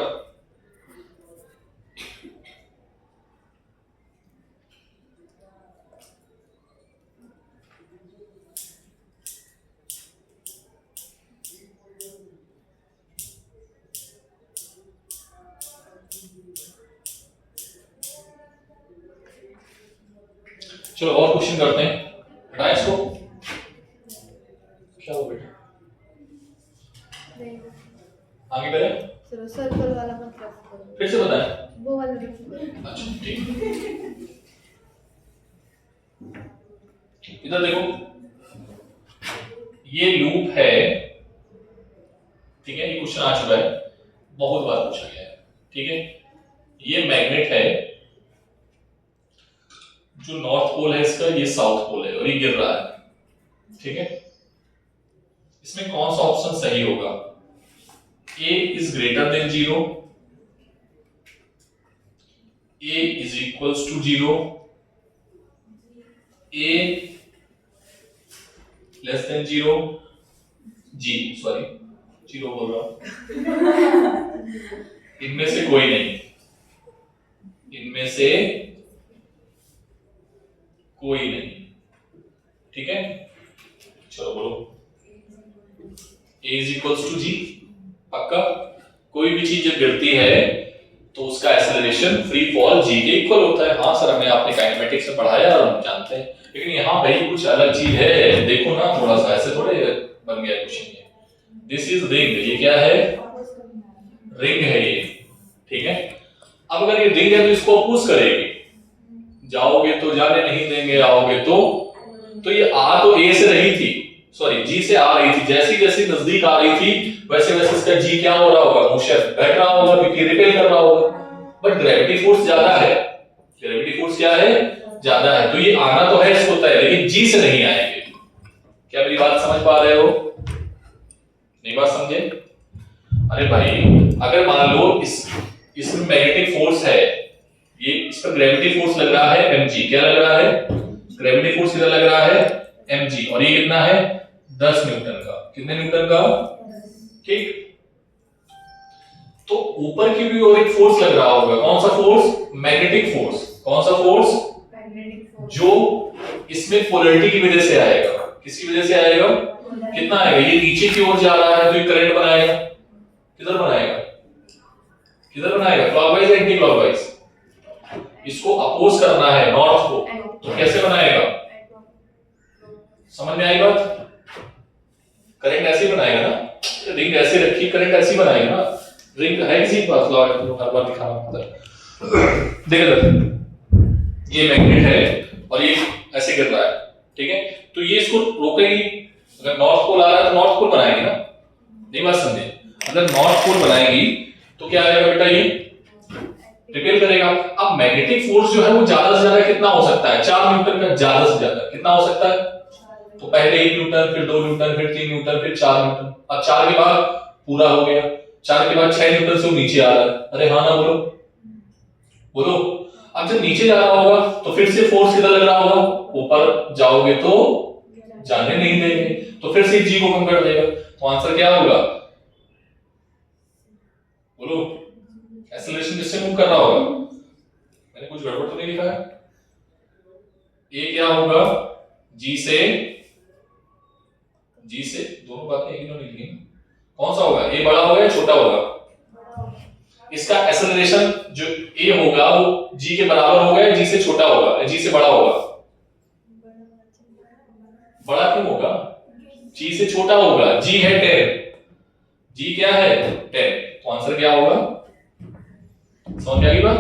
Speaker 1: चलो और क्वेश्चन करते हैं। हटाएं इसको। क्या हो बेटा? आगे करें?
Speaker 2: चलो सर्कल वाला मतलब करो।
Speaker 1: फिर से बताएं।
Speaker 2: वो वाला करो।
Speaker 1: अच्छा ठीक। इधर देखो, ये लूप है, ठीक है। ये क्वेश्चन आ चुका है, बहुत बार पूछा गया है, ठीक है। ये मैग्नेट है, जो नॉर्थ पोल है इसका, ये साउथ पोल है और ये गिर रहा है, ठीक है। इसमें कौन सा ऑप्शन सही होगा? A is greater than 0, A is equals to 0, A less than 0, G sorry 0 बोल रहा हूं। इनमें से कोई नहीं, इनमें से कोई नहीं, ठीक है। चलो बोलो, A is equals to G, पक्का। कोई भी चीज जब गिरती है तो उसका एक्सेलरेशन फ्री फॉल जी के इक्वल होता है। हाँ सर, हमें आपने काइनेमेटिक्स में पढ़ाया और हम जानते हैं, लेकिन यहाँ भाई कुछ अलग चीज है। देखो ना, थोड़ा सा ऐसे थोड़े बन गया क्वेश्चन। ये दिस इज रिंग, ये क्या है? रिंग है ये, ठीक है। अब अगर ये रिंग है तो इसको अपोज करेगी, जाओगे तो जाने नहीं देंगे, आओगे तो ये आ तो ए से रही थी, सॉरी जी से आ रही थी, जैसी जैसी नजदीक आ रही थी वैसे वैसे इसका जी क्या हो रहा होगा, मोशन घट रहा होगा क्योंकि रिपेल कर रहा होगा। बट ग्रेविटी फोर्स ज्यादा है, ग्रेविटी फोर्स क्या है, ज्यादा है, तो ये आना तो है इसको तय, लेकिन जी से नहीं आएंगे। क्या मेरी बात समझ पा रहे हो, नहीं बात समझे? अरे भाई अगर मान लो इसमें मैग्नेटिक फोर्स है, ये इस पर ग्रेविटी फोर्स लग रहा है mg, क्या लग रहा है, ग्रेविटी फोर्स कितना लग रहा है mg, और ये कितना है 10 न्यूटन का, कितने न्यूटन का, ठीक। तो ऊपर की भी और एक फोर्स लग रहा होगा, कौन सा फोर्स, मैग्नेटिक फोर्स, कौन सा फोर्स, जो इसमें पोलैरिटी की वजह से आएगा, किसकी वजह से आएगा, कितना आएगा, ये नीचे की ओर जा रहा है तो ये करंट बनाएगा, किधर बनाएगा, किधर बनाएगा, क्लॉकवाइज या एंटी क्लॉकवाइज, इसको अपोज करना है नॉर्थ को, तो कैसे बनाएगा, समझ में आई बात, करंट ऐसे ही बनाएगा ना, रिंग ऐसे रखी करंट ऐसे ही बनाएगा ना, रिंग है किसी के पास, हर बार दिखाना पड़ता है, देखो ये मैग्नेट है और ये ऐसे गिर रहा है, ठीक है, तो ये इसको रोकेगी, अगर नॉर्थ पोल आ रहा है तो नॉर्थ पोल बनाएगी ना, नहीं बात समझे, अगर नॉर्थ पोल बनाएगी तो क्या आएगा बेटा, ये रिपेल करेगा। अब मैग्नेटिक फोर्स जो है वो ज्यादा से ज्यादा कितना हो सकता है, 4 न्यूटन का, ज्यादा से ज्यादा कितना हो सकता है, तो पहले 1 न्यूटन, फिर 2 न्यूटन, फिर 3 न्यूटन, फिर 4 न्यूटन, अब 4 के बाद पूरा हो गया, 4 के बाद 6 न्यूटन से वो नीचे आ रहा है, अरे हाँ ना बोलो, बोलो। अब जब नीचे जा रहा होगा तो फिर से फोर्स किधर लग रहा होगा, ऊपर जाओगे तो जाने नहीं देंगे, तो फिर से जी को कम कर देगा, तो आंसर क्या होगा, बोलो, एक्सेलरेशन किससे मूव कर रहा होगा, मैंने कुछ गड़बड़ तो नहीं लिखा है, ये क्या होगा, जी से दोनों बातें एक ही नहीं लिखी, कौन सा होगा, ए बड़ा होगा या छोटा होगा, इसका एक्सेलरेशन जो ए होगा वो जी के बराबर होगा या जी से छोटा होगा, जी से बड़ा होगा, बड़ा क्यों होगा, जी से छोटा होगा, जी है 10, जी क्या है 10, तो आंसर क्या होगा, समझ में आ गई बात,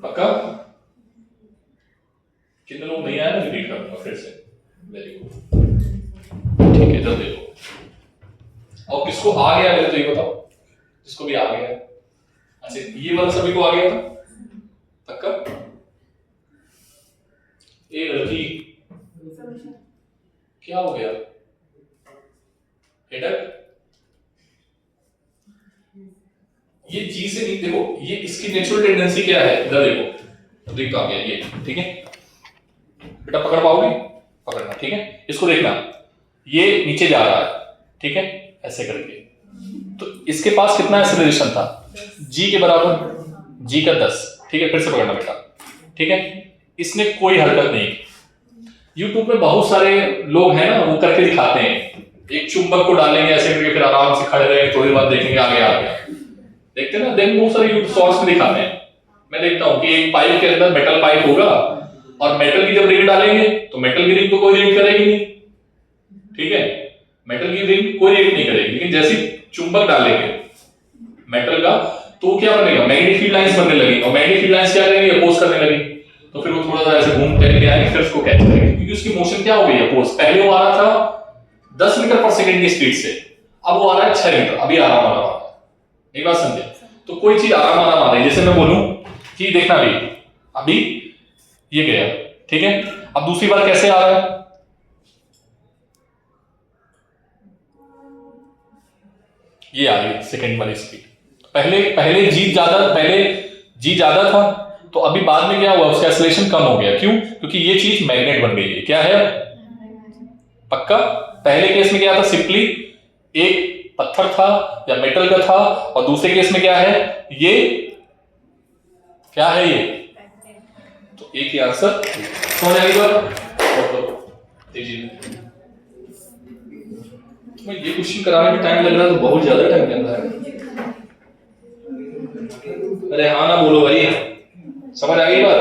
Speaker 1: पक्का, कितने लोग नहीं आए ना, रिपीट करूंगा फिर से, वेरी गुड, ठीक है, इधर देखो, और किसको आ गया पहले तो ये बताओ, जिसको भी आ गया, अच्छा ये वाला सभी को आ गया था, पक्का, ए लड़की क्या हो गया, हेडक, ये जी से नहीं, देखो ये इसकी नेचुरल टेंडेंसी क्या है, इधर देखो, देख आ गया ये, ठीक है बेटा, पकड़ पाओगे, पकड़ना, ठीक है, इसको देखना, ये नीचे जा रहा है, ठीक है, ऐसे करके, तो इसके पास कितना एक्सेलरेशन था, जी के बराबर, जी का 10, ठीक है, फिर से पकड़ना बेटा, ठीक है, इसने कोई हरकत नहीं, YouTube में बहुत सारे लोग हैं ना, वो करके दिखाते हैं, एक चुंबक को डालेंगे ऐसे करके, फिर आराम से खड़े रहेंगे, थोड़ी बात देखेंगे आगे आ गया, देखते हैं ना, देख बहुत सारे YouTube शॉर्ट्स में दिखाते हैं, मैं देखता हूँ कि एक पाइप के अंदर मेटल पाइप होगा, और मेटल की जब रिंग डालेंगे तो मेटल की रिंग तो कोई रिएक्ट करेगी नहीं, ठीक है, मेटल की रिंग कोई रिएक्ट नहीं करेगी, लेकिन जैसे चुंबक डालेंगे मेटल का तो क्या बनेगा, मैग्नेटिक फील्ड लाइंस बनने लगेगी, और मैग्नेटिक फील्ड लाइंस क्या करेंगी, अपोज करने लगेगी, तो फिर वो थोड़ा सा ऐसे घूम टहल के आएंगे, फिर उसको कैच करेंगे, क्योंकि उसकी मोशन क्या हो गई, अपोज, पहले वो आ रहा था 10 मीटर पर सेकंड की स्पीड से, अब वो आ रहा है 6 मीटर, अभी आराम आ रहा है, एक बात समझे, तो कोई चीज आराम आ रही है, जैसे मैं बोलूं कि देखना भी अभी ये गया, ठीक है, अब दूसरी बार कैसे आ रहा है, ये आ रही है सेकंड वाली स्पीड, पहले जी ज्यादा था, तो अभी बाद में क्या हुआ, उसका एक्सेलरेशन कम हो गया, क्यों, क्योंकि ये चीज मैग्नेट बन गई है, क्या है, पक्का, पहले केस में क्या था, सिंपली एक पत्थर था या मेटल का था, और दूसरे केस में क्या है, ये क्या है, ये, तो एक ही आंसर समझ आएगा, ये क्वेश्चन कराने में टाइम लग रहा है, तो बहुत ज्यादा टाइम लग रहा है, अरे हाँ ना बोलो भाई, समझ आ गई बात,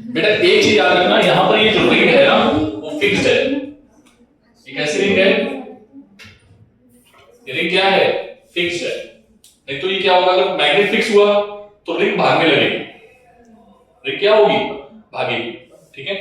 Speaker 1: बेटा एक चीज याद रखना, यहाँ पर ये जो रिंग है ना वो फिक्स्ड है, ये कैसी रिंग है, क्या होगा, अगर मैग्नेट फिक्स हुआ तो रिंग भागने लगेगी, रिंग क्या होगी, भागेगी। ठीक है,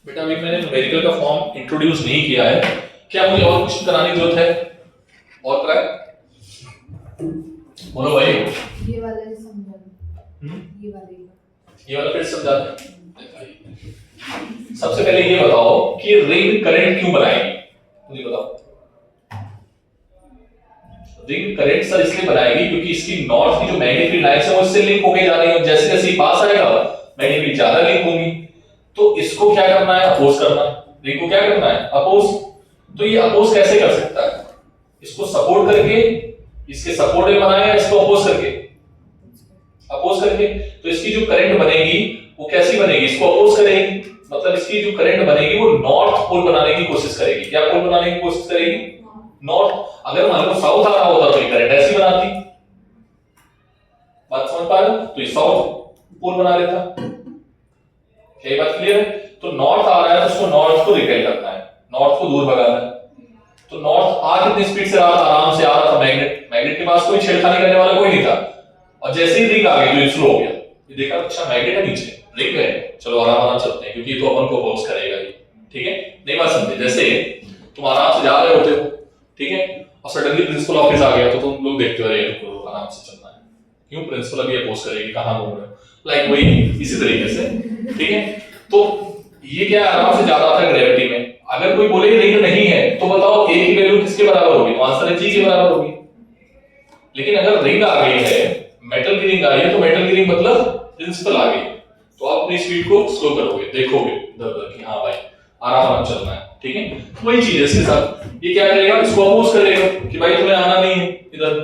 Speaker 1: बेटा अभी मैंने न्यूमेरिकल का फॉर्म इंट्रोड्यूस नहीं किया है, क्या मुझे और कुछ कराने की जरूरत है, और कराए, बोलो भाई।
Speaker 2: ये वाला ही समझा दो। ये वाला
Speaker 1: फिर समझा दें। सबसे पहले ये बताओ कि रिंग करंट क्यों बनाएगी, मुझे बताओ। रिंग करंट सर इसलिए बनाएगी क्योंकि इसकी नॉर्थ की जो मैग्नेटिक लाइंस है वो इससे लिंक होके जा रही है, जैसे जैसे पास आएगा मैग्नेटिक ज्यादा लिंक होगी, तो इसको क्या करना है, अपोज करना है, रिंग को क्या करना है, अपोज। तो ये अपोज कैसे कर सकता है, इसको सपोर्ट करके, इसके सपोर्ट में बनाया, इसको अपोज करके, अपोज करके। तो इसकी जो करंट बनेगी वो कैसी बनेगी, इसको अपोज करेगी, मतलब इसकी जो करंट बनेगी वो नॉर्थ पोल बनाने की कोशिश करेगी। क्या पोल बनाने की कोशिश करेगी, नॉर्थ। अगर मान लो साउथ आ रहा होता तो ये करंट ऐसी बनाती, बात समझ पा रहे हो, तो ये साउथ पोल बना लेता। क्या ये बात क्लियर है? तो नॉर्थ आ रहा है तो उसको नॉर्थ को रिपेल करना है, नॉर्थ को दूर भगाना है। तो नॉर्थ आ कितनी स्पीड से रहा था, आराम से आ रहा था, मैग्नेट, मैग्नेट के पास कोई छेड़खानी करने वाला कोई नहीं था, और जैसे ही रिंग आ गई तो ये स्लो हो गया। ये देखा अच्छा मैग्नेट है नीचे, रिंग है, चलो आराम आराम चलते हैं क्योंकि ये तो अपन को अपोज करेगा ही। ठीक है, नहीं बात समझे, जैसे तुम आराम से जा रहे होते हो, ठीक है, और सडनली प्रिंसिपल ऑफिस आ गया तो तुम लोग देखते हो, रुको आराम से चलना है, क्यों, प्रिंसिपल अभी अपोज करेगी, कहां घूम रहे हो, लाइक वही इसी तरीके से। ठीक है, तो ये क्या आराम से जा रहा था ग्रेविटी में। अगर कोई बोले रिंग नहीं है तो बताओ ए की वैल्यू किसके बराबर होगी, तो आंसर है जी के बराबर होगी। लेकिन अगर रिंग आ गई है, मेटल की रिंग आ गई है, तो मेटल की रिंग मतलब प्रिंसिपल आ गई, तो आप अपनी स्पीड को स्लो करोगे, देखोगे इधर कि हाँ भाई आराम आराम चलना है। ठीक है, वही चीज है इसके साथ, ये क्या करेगा, इसको अपोज करेगा कि भाई तुम्हें आना नहीं है इधर,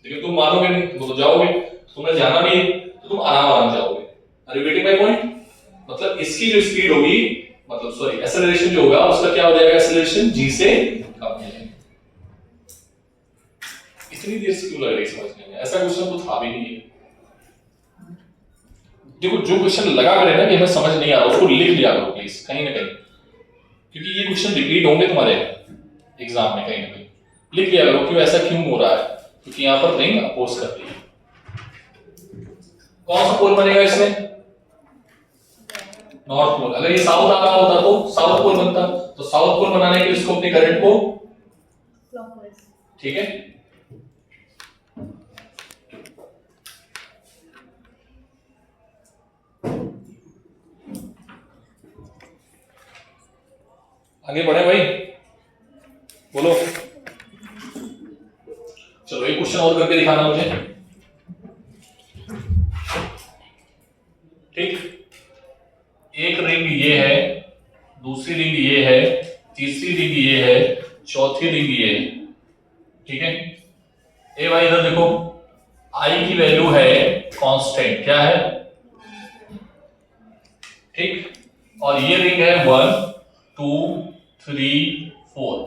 Speaker 1: लेकिन तुम मानोगे नहीं, तो जाओगे, तुम्हें जाना नहीं है तो तुम आराम आराम जाओगे। Are you getting my point? मतलब इसकी जो स्पीड होगी, मतलब सॉरी एक्सेलरेशन जो होगा उसका क्या हो जाएगा, एक्सेलरेशन g से कम हो जाएगा। इतनी देर से क्यों लग रही समझने में, ऐसा क्वेश्चन तो था भी नहीं है। देखो जो क्वेश्चन लगा करे ना कि हमें समझ नहीं आ रहा उसको लिख लिया करो प्लीज कहीं ना कहीं, क्योंकि ये क्वेश्चन रिपीट होंगे तुम्हारे एग्जाम में, कहीं ना कहीं लिख लिया करो क्यों ऐसा क्यों हो रहा है, क्योंकि यहाँ पर रिंग अपोज कर रही है। कौन सा पोल बनेगा इसमें, नॉर्थ पोल। अगर ये साउथ आ रहा होता तो साउथ पोल बनता, तो साउथ पोल बनाने के लिए इसको अपने करंट को
Speaker 2: क्लॉकवाइज।
Speaker 1: ठीक है, आगे बढ़े भाई, बोलो। चलो एक क्वेश्चन और करके दिखाना मुझे, ठीक। एक रिंग ये है, दूसरी रिंग ये है, तीसरी रिंग ये है, चौथी रिंग ये है। ठीक है, ए भाई इधर देखो, आई की वैल्यू है कांस्टेंट, क्या है, ठीक, और ये रिंग है 1 2 3 4।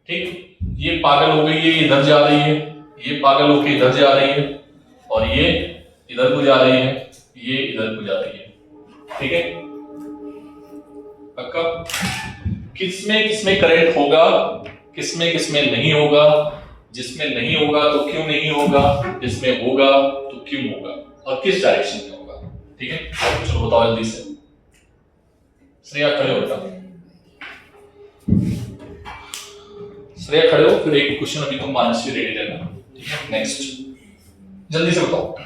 Speaker 1: ठीक, ये पागल हो गई है, इधर जा रही है, ये पागल होकर इधर जा रही है, और ये इधर को जा रही है, ये इधर को जा रही है। ठीक है, पक्का? किसमें किसमें करंट होगा, किसमें किसमें नहीं होगा, जिसमें नहीं होगा तो क्यों नहीं होगा, जिसमें होगा तो क्यों होगा, और किस डायरेक्शन में होगा। ठीक है, चलो बताओ जल्दी से, श्रेया खड़े हो बेटा, श्रेया खड़े हो, फिर एक क्वेश्चन अभी तुम मानसी रेडी रहना। ठीक है, नेक्स्ट जल्दी से बताओ,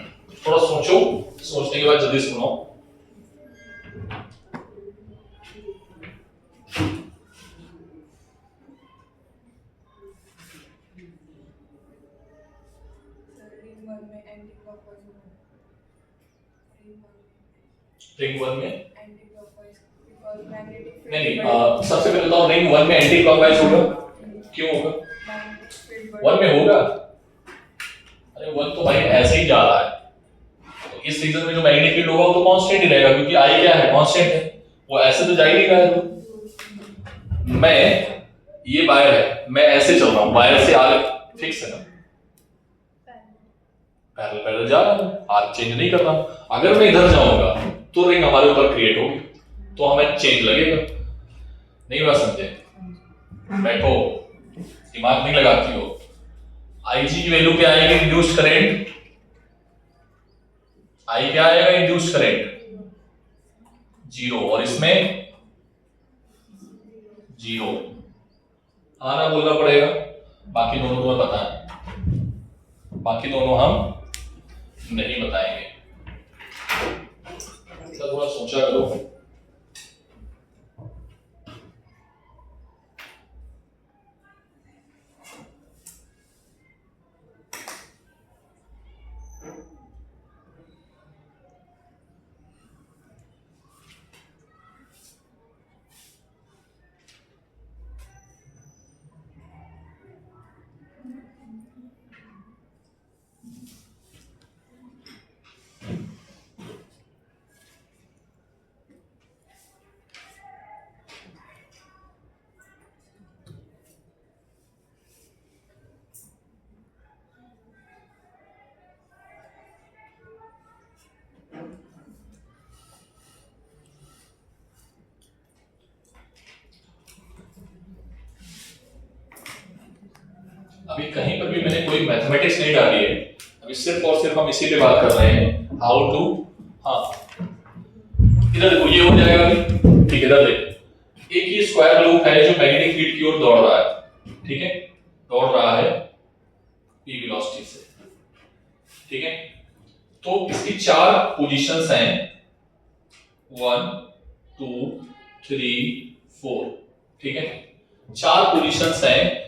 Speaker 1: थोड़ा सोचो, सोचने के बाद जल्दी से बनाओ। रिंग 1 में
Speaker 2: और मैग्नेटिक फील्ड
Speaker 1: नहीं सबसे पहले बताओ रिंग 1 में एंटी क्लॉकवाइज होगा, क्यों होगा? 1 में होगा, अरे 1 तो भाई ऐसे ही जा रहा है, तो इस रीजन में जो मैग्नेटिक फील्ड होगा वो तो कांस्टेंट ही रहेगा, क्योंकि आई क्या है, कांस्टेंट है, वो ऐसे तो जा ही नहीं रहा है। मैं ये वायर है, मैं ऐसे चल रहा हूँ, वायर से आगे फिक्स है ना, पैरेलल पैरेलल जा रहा हूँ, आर्क चेंज नहीं कर रहा हूँ। अगर मैं इधर जाऊंगा तो रिंग हमारे ऊपर क्रिएट होगी, तो हमें चेंज लगेगा। नहीं बात समझे? बैठो, दिमाग नहीं लगाती हो। IG की वैल्यू क्या आएगी? इंड्यूस्ड करंट, आई क्या आएगा? इंड्यूस्ड करंट 0, और इसमें 0 आना बोलना पड़ेगा। बाकी दोनों तुम्हें पता है, बाकी दोनों हम नहीं बताएंगे, तो थोड़ा सोचा करो। अभी कहीं पर भी मैंने कोई मैथमेटिक्स नहीं डाली है, अभी सिर्फ और सिर्फ हम इसी पे बात कर रहे हैं, हाउ टू। हाँ इधर देखो, ये हो जाएगा अभी, ठीक है। इधर देखो, एक ही स्क्वायर लूप है जो मैग्नेटिक फील्ड की ओर दौड़ रहा है, ठीक है, दौड़ रहा है p वेलोसिटी से, ठीक है। तो इसकी 4 पोजीशंस हैं, 1 2 3 4, ठीक है, 4 पोजीशंस हैं।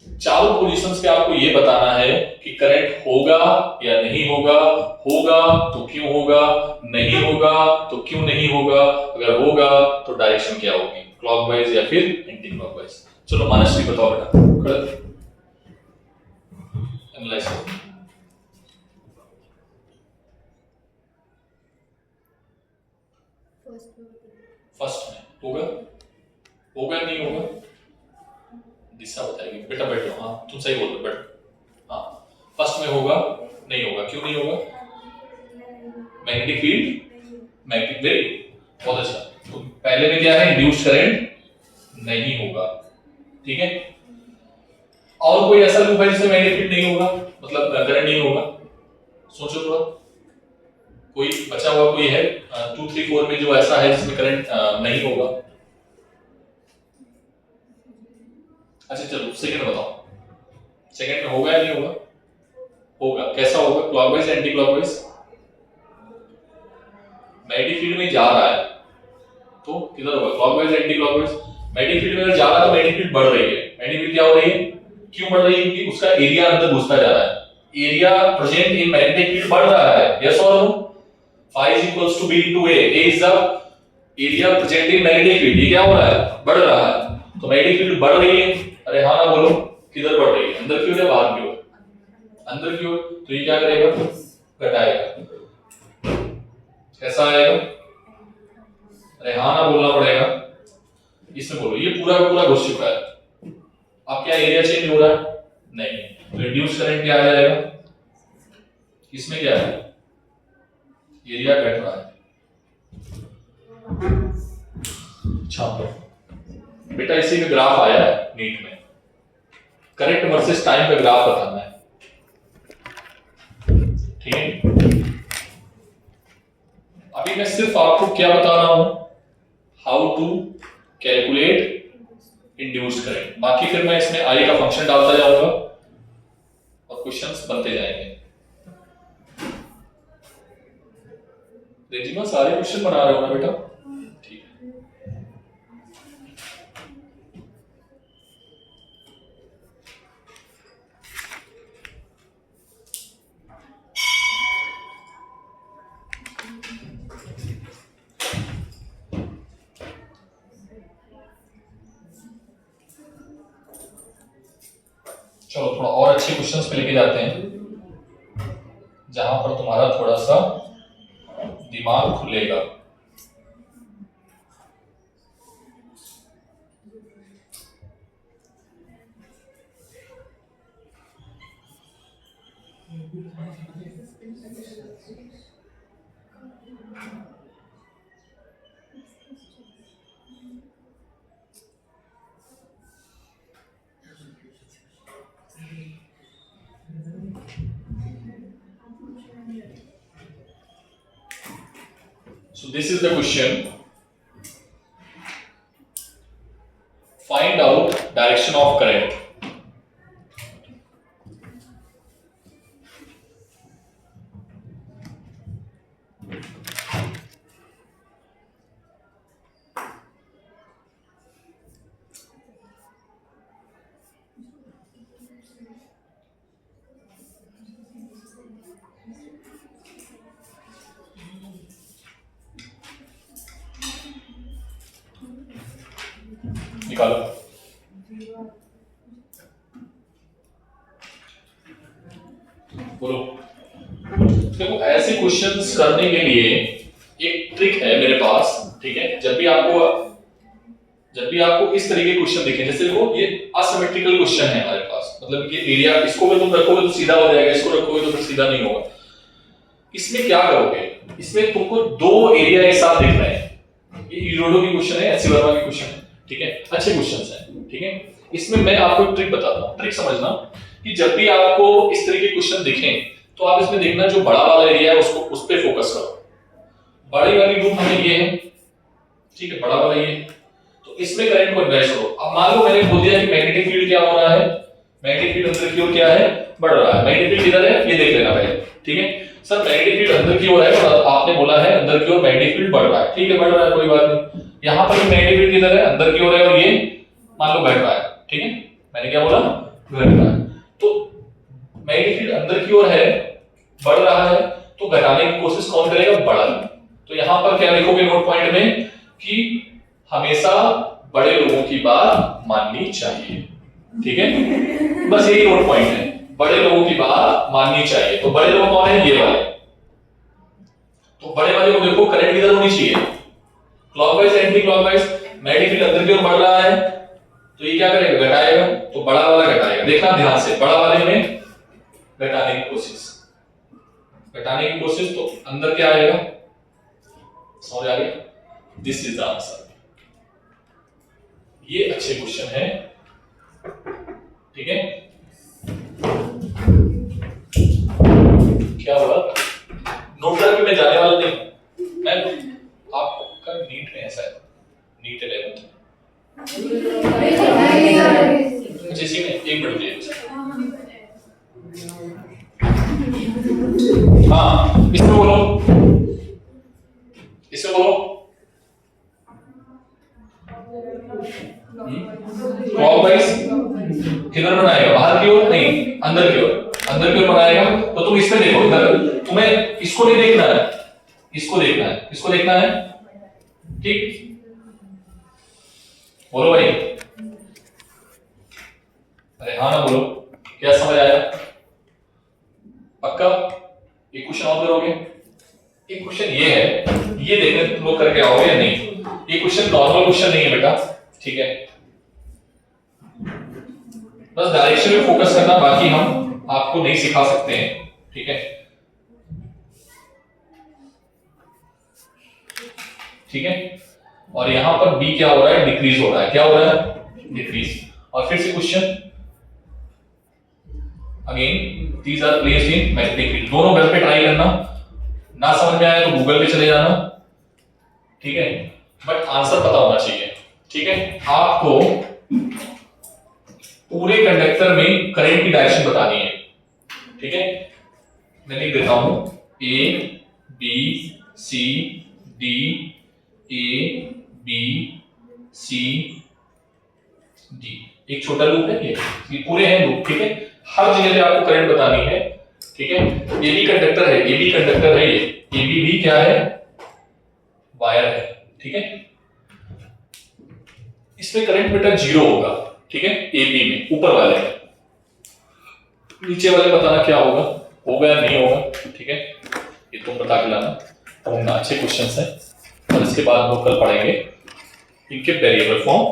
Speaker 1: चारों पोजीशंस पे आपको ये बताना है कि करंट होगा या नहीं होगा, होगा तो क्यों होगा, नहीं होगा तो क्यों नहीं होगा, अगर होगा तो डायरेक्शन क्या होगी, क्लॉकवाइज या फिर एंटी क्लॉकवाइज। चलो मानसश्री बताओ बेटा, एनालाइज करो। फर्स्ट में होगा, होगा नहीं होगा, दिशा बताएगी बेटा, बैठो। हाँ तुम सही बोल रहे हो, बैठो। हाँ फर्स्ट में होगा नहीं होगा, क्यों नहीं होगा? मैग्नेटिक फील्ड, मैग्नेटिक वेव, बहुत अच्छा। तो पहले में क्या है? इंड्यूस्ड करंट नहीं होगा, ठीक है। और कोई ऐसा लूप है जिसमें मैग्नेटिक फील्ड नहीं होगा, मतलब करंट नहीं होगा? सोचो थोड़ा, कोई बचा हुआ कोई है 2 3 4 में जो ऐसा है जिसमें करंट नहीं होगा? अच्छा चलो सेकंड बताओ, सेकंड में होगा या नहीं होगा? होगा, कैसा होगा? Clockwise anti clockwise? Magnetic field में जा रहा है तो किधर होगा? Clockwise anti clockwise? Magnetic field में अगर जा रहा है तो मैग्नेटिक फील्ड बढ़ रही है। मैग्नेटिक फील्ड क्या हो रही है? क्यों बढ़ रही है? क्योंकि उसका एरिया अंदर घुसता जा रहा है। Area present in magnetic field बढ़ रहा है, यस और no? phi is equals to b into a is the area present in magnetic field। ये क्या हो रहा है? बढ़ रहा है, तो मैग्नेटिक फील्ड बढ़ रही है। अरे हाँ ना बोलो, किधर बढ़ रही है? अंदर की ओर या बाहर की ओर? अंदर की ओर, तो ये क्या करेगा? घटाएगा। कैसा आएगा? अरे हाँ ना बोलना पड़ेगा, इसमें बोलो। ये पूरा का पूरा घुस चुका है, अब क्या एरिया चेंज हो रहा है? नहीं, तो इंड्यूस करंट क्या आ जाएगा? इसमें क्या है? एरिया घट रहा है। अच्छा बेटा, इसी का ग्राफ आया है नीट में, करंट वर्सेस टाइम का ग्राफ बताना है, ठीक है। अभी मैं सिर्फ आपको क्या बता रहा हूं, how to calculate induced current. बाकी फिर मैं इसमें आई का फंक्शन डालता जाऊंगा और क्वेश्चंस बनते जाएंगे। रेजिमा सारे क्वेश्चन बना रहे हो ना बेटा? ठीक है। चलो थोड़ा और अच्छे क्वेश्चंस पे लेके जाते हैं, जहां पर तुम्हारा थोड़ा सा दिमाग खुलेगा। So this is the question. Find out direction of current. निकालो। बोलो। देखो ऐसे क्वेश्चंस करने के लिए एक ट्रिक है मेरे पास, ठीक है। जब भी आपको इस तरीके के क्वेश्चन दिखे, जैसे देखो ये असिमेट्रिकल क्वेश्चन है हमारे पास, मतलब ये एरिया, इसको भी तुम रखोगे तो सीधा हो जाएगा, इसको रखोगे तो फिर सीधा नहीं होगा। इसमें क्या करोगे, इसमें तुमको दो एरिया एक साथ दिख रहे हैं। ये इरोडो की क्वेश्चन है, एचसी वर्मा की क्वेश्चन है, ठीक है, अच्छे क्वेश्चंस हैं, ठीक है। इसमें मैं आपको एक ट्रिक बताता हूं, ट्रिक समझना कि जब भी आपको इस तरह के क्वेश्चन दिखें तो आप इसमें देखना जो बड़ा वाला एरिया है उसको उस पे फोकस करो। बड़ी वाली लूप हमें ये है, ठीक है, बड़ा वाला ये, तो इसमें करंट को इन्वेस्ट करो। अब मान लो मैंने बोल दिया कि मैग्नेटिक फील्ड क्या हो रहा है, मैग्नेटिक फील्ड अंदर की ओर क्या है, बढ़ रहा है। मैग्नेटिक फील्ड किधर है ये देख लेना पहले, ठीक है। सर मैग्नेटिक फील्ड अंदर की ओर है, और आपने बोला है अंदर की ओर मैग्नेटिक फील्ड बढ़ रहा है, ठीक है, बढ़ रहा है, कोई बात नहीं। यहाँ पर मैग्नेटिक फील्ड किधर है, अंदर की ओर है, और ये मान लो घट रहा है, ठीक है। मैंने क्या बोला, घट रहा है। तो मैग्नेटिक फील्ड अंदर की ओर है, बढ़ रहा है, तो घटाने की कोशिश कौन करेगा, बड़ा। तो यहाँ पर क्या लिखोगे नोट पॉइंट में कि हमेशा बड़े लोगों की बात माननी चाहिए, ठीक है। बस यही नोट पॉइंट है, बड़े लोगों की बात माननी चाहिए। तो बड़े लोग कौन है, ये वाले। तो बड़े वाले को देखो करंट किधर होनी चाहिए, clockwise anti clockwise. Magnetic field अंदर की ओर बढ़ रहा है तो ये क्या करेगा, घटाएगा, तो बड़ा वाला घटाएगा। देखना ध्यान से, बड़ा वाले में घटाने की कोशिश, घटाने की कोशिश, तो अंदर क्या आएगा, समझ आ गया, दिस इज द आंसर। ये अच्छे क्वेश्चन है, ठीक है। क्या हुआ, नोट करके मैं जाने वाला नहीं, मैं आपका नीट में ऐसा है, नीट 11th अच्छा इसी में एक मिनट दे। हाँ इसमें बोलो, इसमें बोलो, क्लॉकवाइज किधर बनाएगा, बाहर की ओर नहीं, अंदर की ओर, अंदर की ओर बनाएगा। तो तुम इसमें देखो, इधर तुम्हें इसको नहीं देखना है, इसको देखना है, इसको देखना है, ठीक। बोलो भाई, अरे हाँ ना बोलो, क्या समझ आया, पक्का। एक क्वेश्चन और करोगे, एक क्वेश्चन ये है, ये देखने तुम लोग करके आओगे या नहीं। ये क्वेश्चन नॉर्मल क्वेश्चन नहीं है बेटा, ठीक है। बस डायरेक्शन में फोकस करना, बाकी हम आपको नहीं सिखा सकते हैं, ठीक है, ठीक है। और यहां पर बी क्या हो रहा है, डिक्रीज हो रहा है, क्या हो रहा है, डिक्रीज। और फिर से question again, these are placed in magnetic field. दोनों घर पे ट्राई करना, ना समझ में आया तो गूगल पे चले जाना, ठीक है, बट आंसर पता होना चाहिए, ठीक है। आपको पूरे कंडक्टर में करंट की डायरेक्शन बतानी है, ठीक है। मैं लिख देता हूं, A B C D, A B C D, एक छोटा लूप है ये पूरे हैं लूप, ठीक है। हर जगह पे आपको करंट बतानी है, ठीक है। ये भी कंडक्टर है, ये भी कंडक्टर है, ये भी क्या है, वायर है, ठीक है। इसमें करंट बेटा 0 होगा, ठीक है, ए बी में ऊपर वाले में। नीचे वाले बताना क्या होगा या नहीं होगा, ठीक है, ये तुम बता के लाना। और अच्छे क्वेश्चंस हैं और इसके बाद हम लोग कल पढ़ेंगे इनके वेरिएबल फॉर्म